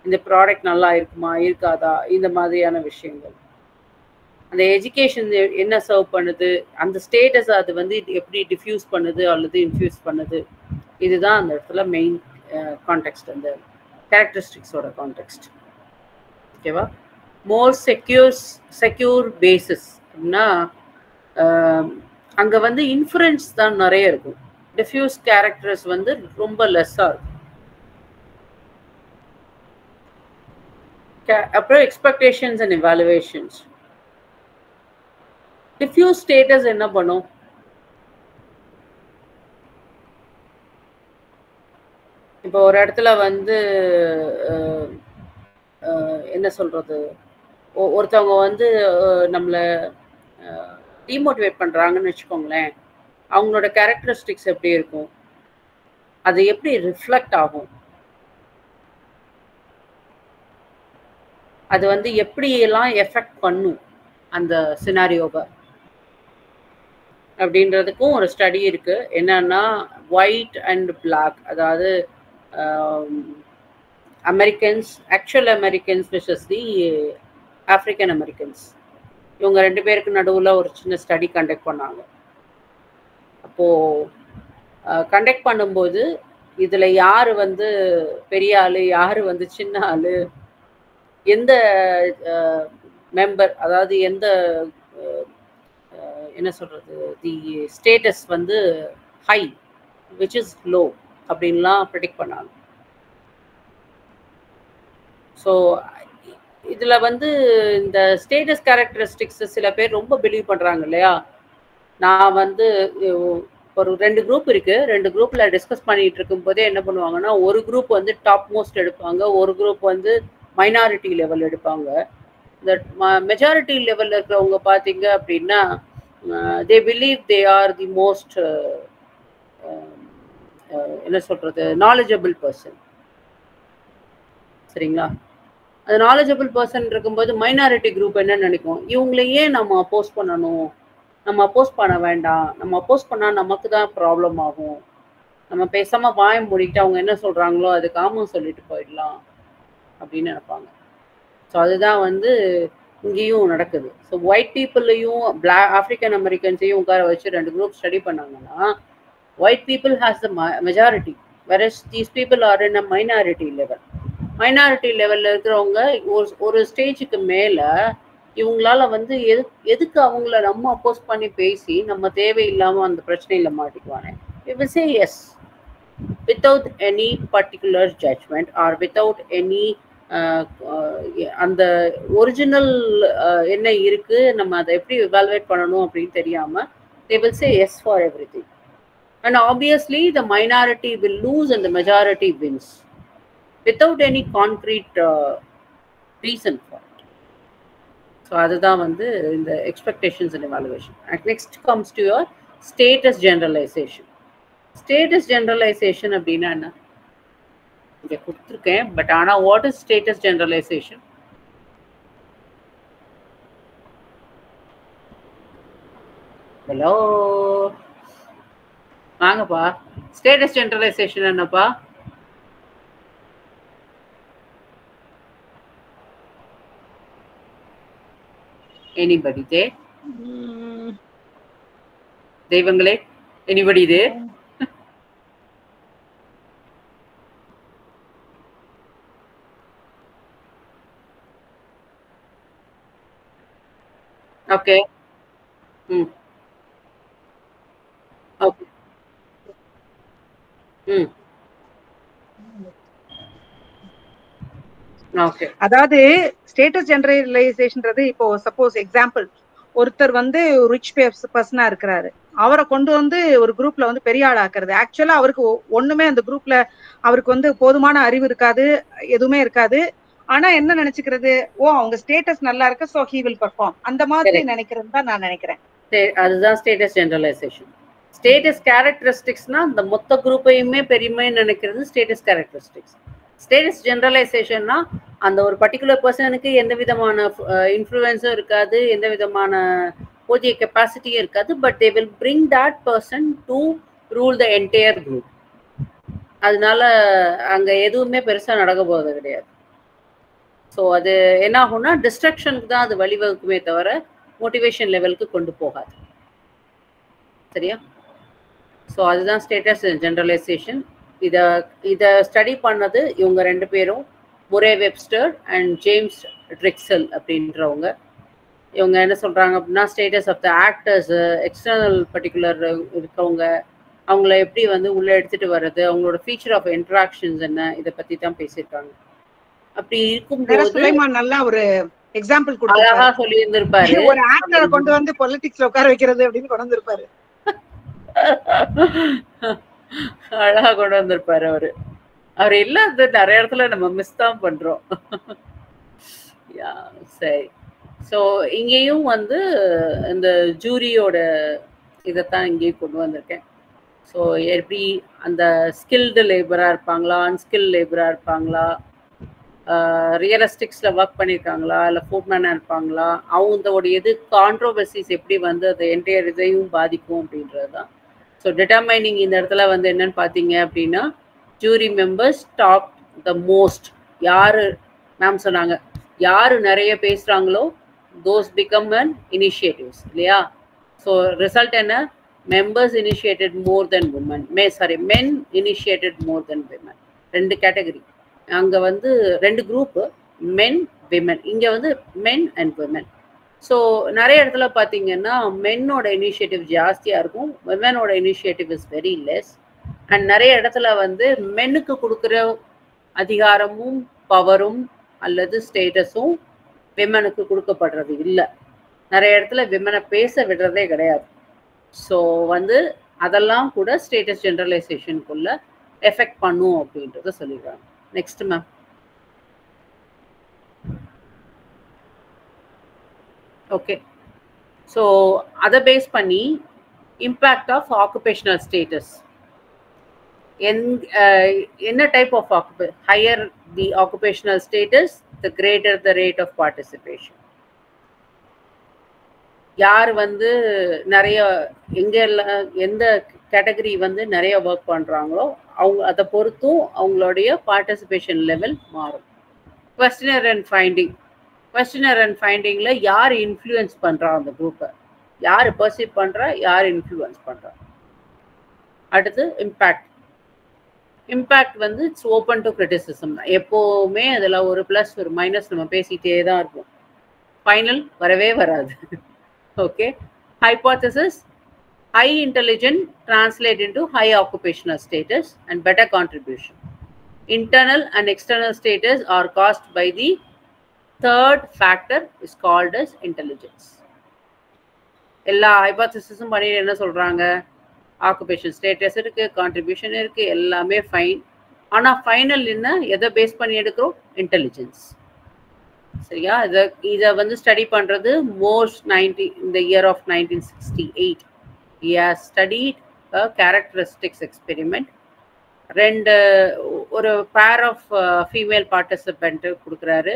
இந்த ப்ராடக்ட் நல்லா இருக்குமா இருக்காதா, இந்த மாதிரியான விஷயங்கள். அந்த எஜுகேஷன் என்ன சர்வ் பண்ணுது, அந்த ஸ்டேட்டஸ் அது வந்து எப்படி டிஃப்யூஸ் பண்ணுது அல்லது இன்ஃப்யூஸ் பண்ணுது, இதுதான் அந்த இடத்துல மெயின் கான்டெக்ஸ்ட், அந்த கேரக்டரிஸ்டிக்ஸோட கான்டெக்ஸ்ட். ஓகேவா? மோர் செக்யூர் பேசிஸ் அப்படின்னா அங்கே வந்து இன்ஃப்ளூயன்ஸ் தான் நிறைய இருக்கும். டிஃப்யூஸ் கேரக்டர்ஸ் வந்து ரொம்ப லெஸ்ஸாக இருக்கும். அப்புறம் expectations and evaluations. Diffuse status என்ன பண்ணும்? இப்போ ஒரு இடத்துல வந்து என்ன சொல்றது, ஒருத்தவங்க வந்து நம்மளை டிமோட்டிவேட் பண்றாங்கன்னு வச்சுக்கோங்களேன், அவங்களோட கேரக்டரிஸ்டிக்ஸ் எப்படி இருக்கும், அது எப்படி ரிஃப்ளெக்ட் ஆகும், அது வந்து எப்படியெல்லாம் எஃபெக்ட் பண்ணும் அந்த சினாரியோவை அப்படின்றதுக்கும் ஒரு ஸ்டடி இருக்கு. என்னன்னா ஒயிட் அண்ட் பிளாக், அதாவது அமெரிக்கன்ஸ், ஆக்சுவல் அமெரிக்கன்ஸ் வெர்சஸ் தி ஆப்பிரிக்கன் அமெரிக்கன்ஸ், இவங்க ரெண்டு பேருக்கு நடுவில் ஒரு சின்ன ஸ்டடி கண்டக்ட் பண்ணாங்க. அப்போது கண்டக்ட் பண்ணும்போது இதில் யார் வந்து பெரிய ஆள், யார் வந்து சின்ன ஆள், எந்த மெம்பர், அதாவது எந்த என்ன சொல்கிறது, தி ஸ்டேட்டஸ் வந்து ஹை விச் இஸ் லோ அப்படின்லாம் ப்ரெடிக்ட் பண்ணாங்க. ஸோ இதில் வந்து இந்த ஸ்டேட்டஸ் கேரக்டரிஸ்டிக்ஸ் சில பேர் ரொம்ப பிலீவ் பண்ணுறாங்க இல்லையா. நான் வந்து ஒரு 2 குரூப் இருக்குது, 2 குரூப்பில் டிஸ்கஸ் பண்ணிகிட்டு இருக்கும்போதே என்ன பண்ணுவாங்கன்னா, ஒரு குரூப் வந்து டாப் மோஸ்ட் எடுப்பாங்க, ஒரு குரூப் வந்து மைனாரிட்டி லெவல் எடுப்பாங்க. இந்த மெஜாரிட்டி லெவலில் இருக்கிறவங்க பார்த்தீங்க அப்படின்னா they believe they are the most என்ன சொல்கிறது, நாலேஜபிள் பர்சன். சரிங்களா? அது நாலேஜபிள் பர்சன் இருக்கும்போது மைனாரிட்டி குரூப் என்ன நினைக்கும், இவங்களையே நம்ம அப்போஸ் பண்ணணும், நம்ம அப்போஸ் பண்ண வேண்டாம், நம்ம அப்போஸ் பண்ணால் நமக்கு தான் ப்ராப்ளம் ஆகும், நம்ம பேசாமல் வாய மூடிக்கிட்டு அவங்க என்ன சொல்கிறாங்களோ அது காமம் சொல்லிட்டு போயிடலாம் அப்படின்னு நினைப்பாங்க. ஸோ அதுதான் வந்து இங்கேயும் நடக்குது. ஸோ ஒயிட் பீப்புளையும் ஆஃப்ரிக்கன் அமெரிக்கன்ஸையும் உட்கார வச்சு 2 குரூப் ஸ்டடி பண்ணாங்கன்னா, white people has the majority, whereas these people are in a minority level. Minority லெவலில் இருக்கிறவங்க ஒரு ஸ்டேஜுக்கு மேலே இவங்களால வந்து எதுக்கு அவங்கள நம்ம அப்போஸ் பண்ணி பேசி நம்ம தேவையில்லாமல் அந்த பிரச்சனையில் மாட்டிக்குவானே, it will say yes without any particular judgment or without any அந்த ஒரிஜினல் என்ன இருக்கு, நம்ம அதை எப்படி எவாலுவேட் பண்ணணும் அப்படின்னு தெரியாமல் they will say yes for everything. And obviously the minority will lose and the majority wins without any concrete reason for it. So அதுதான் வந்து இந்த expectations and evaluation. And next comes to your status generalization. Status generalization அப்படின்னா என்ன இங்கே கொடுத்துருக்கேன், but ஆனால் what is status generalisation? Hello வாங்கப்பா, status generalisation என்னப்பா? Anybody there? தெய்வங்களே, anybody there? Okay. Okay. Okay அதாவது ஸ்டேட்டஸ் ஜெனரலைசேஷன்ன்றது இப்போ சப்போஸ் எக்ஸாம்பிள் ஒருத்தர் வந்து ரிச் பர்சனா இருக்கிறாரு, அவரை கொண்டு வந்து ஒரு குரூப்ல வந்து பெரிய ஆள் ஆக்குறது. ஆக்சுவலா அவருக்கு ஒண்ணுமே அந்த குரூப்ல அவருக்கு வந்து போதுமான அறிவு இருக்காது, எதுவுமே இருக்காது. ஆனா என்ன நினைச்சுக்கிறது, ஓ அவங்க ஸ்டேட்டஸ் நல்லா இருக்கு சோ ஹி வில் பெர்ஃபார்ம், அந்த மாதிரி நினைக்கிறது தான் நான் நினைக்கிறேன். அதுதான் ஸ்டேட்டஸ் ஜெனரலைசேஷன். ஸ்டேட்டஸ் கேரக்டரிஸ்டிக்ஸ்னா இந்த மொத்த குரூப்பையுமே பெருமை நினைக்கிறது ஸ்டேட்டஸ் கேரக்டரிஸ்டிக்ஸ். ஸ்டேட்டஸ் ஜெனரலைசேஷன்னா அந்த ஒரு பர்டிகுலர் பர்சனுக்கு எந்த விதமான இன்ஃப்ளூயன்ஸும் இருக்காது, எந்த விதமான போதிய கெப்பாசிட்டியும் இருக்காது, but they will bring that person to rule the entire group. அதனால அங்க எதுவுமே பெருசா நடக்க போறது கிடையாது. ஸோ அது என்ன ஆகும்னா டிஸ்ட்ரக்ஷனுக்கு தான் அது வழிவகுக்குமே தவிர மோட்டிவேஷன் லெவலுக்கு கொண்டு போகாது. சரியா? ஸோ அதுதான் ஸ்டேட்டஸ் ஜெனரலைசேஷன். இதை ஸ்டடி பண்ணது இவங்க 2 பேரும், Murray Webster and James Driskell அப்படின்றவங்க. இவங்க என்ன சொல்றாங்க அப்படின்னா status of the actors, external particular இருக்கவங்க, அவங்கள எப்படி வந்து உள்ள எடுத்துட்டு வர்றது, அவங்களோட ஃபீச்சர் ஆஃப் இன்ட்ராக்ஷன்ஸ் என்ன, இதை பத்தி தான் பேசியிருக்காங்க. அப்படி இருக்கும்போது நல்லா ஒரு எக்ஸாம்பிள் அழகா சொல்லி இருந்திருப்பாரு. ஒரு ஆக்டரை கொண்டு வந்து பொலிட்டிக்ஸ்ல உட்கார வைக்கிறது அப்படின்னு கொண்டு வந்திருப்பாரு. அழகா கொண்டு வந்திருப்பாரு அவரு. அவர் இல்லாத நிறைய இடத்துல நம்ம மிஸ் தான் பண்றோம். சரி, ஸோ இங்கேயும் வந்து இந்த ஜூரியோட இதைத்தான் இங்கேயும் கொண்டு வந்திருக்கேன். ஸோ எப்படி அந்த ஸ்கில்டு லேபரா இருப்பாங்களா, அன்ஸ்கில் லேபரா இருப்பாங்களா, ரியலிஸ்டிக்ஸ்ல ஒர்க் பண்ணியிருக்காங்களா, இல்லை ஃபோர்மேனாக இருப்பாங்களா, அவங்களோட எது கான்ட்ரோவர்சிஸ் எப்படி வந்து அது என்டையர் இதையும் பாதிக்கும் அப்படின்றது தான். ஸோ டிட்டர்மைனிங் இந்த இடத்துல வந்து என்னன்னு பார்த்தீங்க அப்படின்னா jury members talk the most. யாரு மேம் சொன்னாங்க, யாரு நிறைய பேசுறாங்களோ தோஸ் பிகம் அன் இனிஷியேட்டிவ்ஸ் இல்லையா? ஸோ ரிசல்ட் என்ன, members initiated more than women, men initiated more than women. 2 category அங்கே வந்து 2 குரூப்பு, மென் விமன். இங்கே வந்து மென் அண்ட் விமன். ஸோ நிறைய இடத்துல பார்த்தீங்கன்னா மென்னோட இனிஷியேட்டிவ் ஜாஸ்தியாக இருக்கும், விமனோட initiative is very less. And நிறைய இடத்துல வந்து மென்னுக்கு கொடுக்குற அதிகாரமும் பவரும் அல்லது ஸ்டேட்டஸும் விமனுக்கு கொடுக்கப்படுறது இல்லை. நிறைய இடத்துல விமனை பேச விடுறதே கிடையாது. ஸோ வந்து அதெல்லாம் கூட ஸ்டேட்டஸ் ஜெனரலைசேஷனுக்குள்ள எஃபெக்ட் பண்ணும் அப்படின்றத சொல்லிடுறாங்க. Next ma'am. ஓகே, ஸோ அதை பேஸ் பண்ணி இம்பேக்ட் ஆஃப் ஆக்குபேஷனல் ஸ்டேட்டஸ். என்ன type of higher the occupational status the greater the rate of participation. யார் வந்து நிறைய எந்த கேட்டகரி வந்து நிறைய ஒர்க் பண்ணுறாங்களோ அவங்க அதை பொறுத்தும் அவங்களுடைய பார்ட்டிசிபேஷன் லெவல் மாறும். கொஸ்டினர் அண்ட் ஃபைண்டிங்கில் யார் இன்ஃப்ளூயன்ஸ் பண்ணுறா அந்த குரூப்பை, யார் பர்சீவ் பண்ணுறா, யார் இன்ஃப்ளூயன்ஸ் பண்ணுறா. அடுத்து இம்பேக்ட் வந்து இட்ஸ் ஓப்பன் டு கிரிட்டிசிசம் தான். எப்போவுமே அதில் ஒரு ப்ளஸ் ஒரு மைனஸ் நம்ம பேசிகிட்டே தான் இருப்போம், ஃபைனல் வரவே வராது. Okay, hypothesis, high intelligence translate into high occupational status and better contribution. Internal and external status are caused by the third factor is called as intelligence. எல்லா ஹைபோதசிஸும் பண்ணி என்ன சொல்றாங்க, ஆக்குபேஷன் ஸ்டேட்டஸ் இருக்கு, கான்ட்ரிபியூஷன் இருக்கு, எல்லாமே ஃபைன். ஆனா ஃபைனல் என்ன, எதை பேஸ் பண்ணி எடுக்கிறோம், இன்டெலிஜென்ஸ். சரியா? இதை வந்து ஸ்டடி பண்றது in the year of 1968. He has studied a characteristics experiment. ஒரு pair of female participant கொடுக்குறாரு.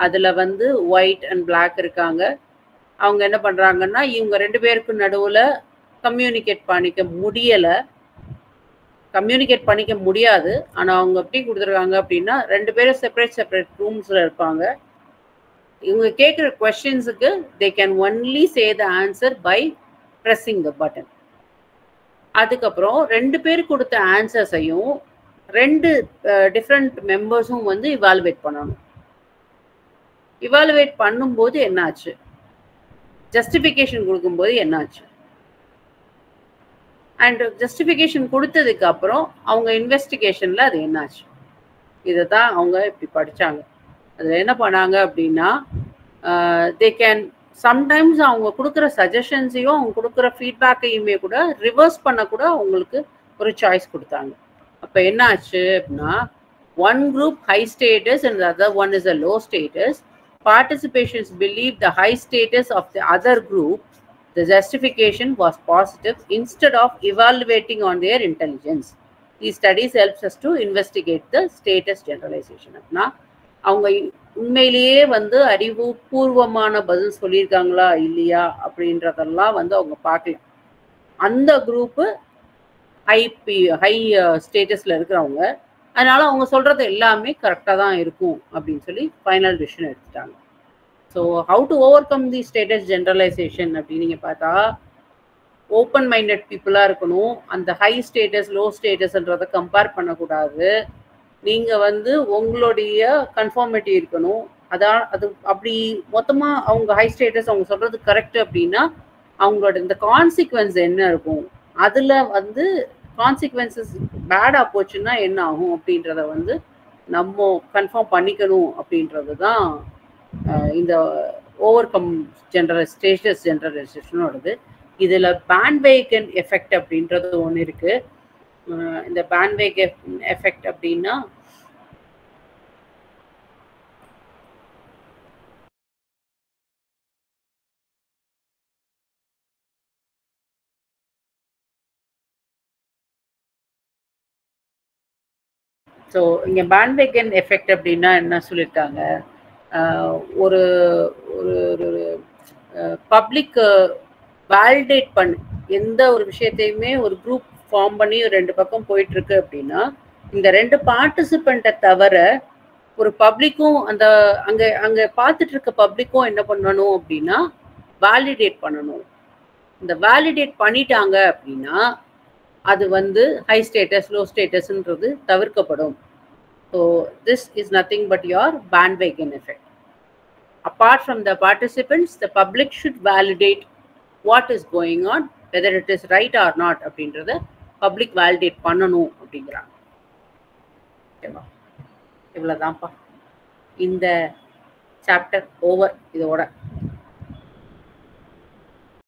அதில் வந்து ஒயிட் அண்ட் பிளாக் இருக்காங்க. அவங்க என்ன பண்ணுறாங்கன்னா இவங்க 2 பேருக்கு நடுவில் கம்யூனிகேட் பண்ணிக்க முடியாது. ஆனால் அவங்க எப்படி கொடுத்துருக்காங்க அப்படின்னா 2 பேரும் செப்பரேட் ரூம்ஸில் இருப்பாங்க. இவங்க கேட்குற கொஸ்டின்ஸுக்கு they can only say the answer by pressing the button. அதுக்கப்புறம் 2 பேர் கொடுத்த ஆன்சர்ஸையும் 2 டிஃப்ரெண்ட் மெம்பர்ஸும் வந்து இவாலுவேட் பண்ணணும். இவாலுவேட் பண்ணும்போது என்னாச்சு, ஜஸ்டிஃபிகேஷன் கொடுக்கும்போது என்னாச்சு, அண்ட் ஜஸ்டிஃபிகேஷன் கொடுத்ததுக்கு அப்புறம் அவங்க இன்வெஸ்டிகேஷன்ல அது என்னாச்சு, இதை தான் அவங்க இப்படி படிச்சாங்க. அதில் என்ன பண்ணாங்க அப்படின்னா தே கேன் சம்டைம்ஸ் அவங்க கொடுக்குற சஜஷன்ஸையும் அவங்க கொடுக்குற ஃபீட்பேக்கையுமே கூட ரிவர்ஸ் பண்ண கூட அவங்களுக்கு ஒரு சாய்ஸ் கொடுத்தாங்க. அப்போ என்ன ஆச்சு அப்படின்னா one group high status and the other one is a low status. Participants believe the high status of the other group, the justification was positive instead of evaluating on their intelligence. These studies helps us to investigate the status generalization. அப்படின்னா அவங்க உண்மையிலேயே வந்து அறிவுபூர்வமான பதில் சொல்லியிருக்காங்களா இல்லையா அப்படின்றதெல்லாம் வந்து அவங்க பார்க்கல. அந்த குரூப்பு ஹை ஸ்டேட்டஸ்ல இருக்கிறவங்க, அதனால அவங்க சொல்றது எல்லாமே கரெக்டாக தான் இருக்கும் அப்படின்னு சொல்லி ஃபைனல் டிசிஷன் எடுத்துட்டாங்க. So how to over come the status generalisation அப்படின்னு நீங்கள் பார்த்தா ஓப்பன் மைண்டட் பீப்புளாக இருக்கணும். அந்த ஹை ஸ்டேட்டஸ் லோ ஸ்டேட்டஸ்ன்றதை கம்பேர் பண்ணக்கூடாது. நீங்கள் வந்து உங்களுடைய கன்ஃபார்மிட்டி இருக்கணும். அதான் அது அப்படி மொத்தமாக அவங்க ஹை ஸ்டேட்டஸ் அவங்க சொல்கிறது கரெக்ட் அப்படின்னா அவங்களோட இந்த கான்சிக்வன்ஸ் என்ன இருக்கும், அதில் வந்து கான்சிக்வன்சஸ் பேடாக போச்சுன்னா என்ன ஆகும் அப்படின்றத வந்து நம்ம கன்ஃபார்ம் பண்ணிக்கணும் அப்படின்றது தான் இந்த ஓவர் கம் ஸ்டேட்டஸ் ஜென்ரலைசேஷனோடது. இதில் பேண்ட்வேகன் எஃபெக்ட் அப்படின்றது ஒன்று இருக்குது. இந்த பேண்ட்வேகன் எஃபெக்ட் அப்படின்னா ஸோ இங்கே பேண்ட்வேகன் எஃபெக்ட் அப்படின்னா என்ன சொல்லியிருக்காங்க, ஒரு ஒரு பப்ளிக் வேலிடேட் பண்ணு எந்த ஒரு விஷயத்தையுமே ஒரு குரூப் ஃபார்ம் பண்ணி ரெண்டு பக்கம் போயிட்டுருக்கு அப்படின்னா இந்த ரெண்டு பார்ட்டிசிபெண்ட்டை தவிர ஒரு பப்ளிக்கும் அந்த அங்கே அங்கே பார்த்துட்டு இருக்க பப்ளிக்கும் என்ன பண்ணணும் அப்படின்னா வேலிடேட் பண்ணணும். இந்த வேலிடேட் பண்ணிட்டாங்க அப்படின்னா அது வந்து ஹை ஸ்டேட்டஸ் லோ ஸ்டேட்டஸ்ன்றது தவிர்க்கப்படும். So this is nothing but your bandwagon effect. Apart from the participants the public should validate what is going on, whether it is right or not அப்படின்றத public validate பண்ணணும் அப்படிங்கிறாங்க. ஓகேவா, இவ்வளோதான்ப்பா இந்த chapter over. இதோட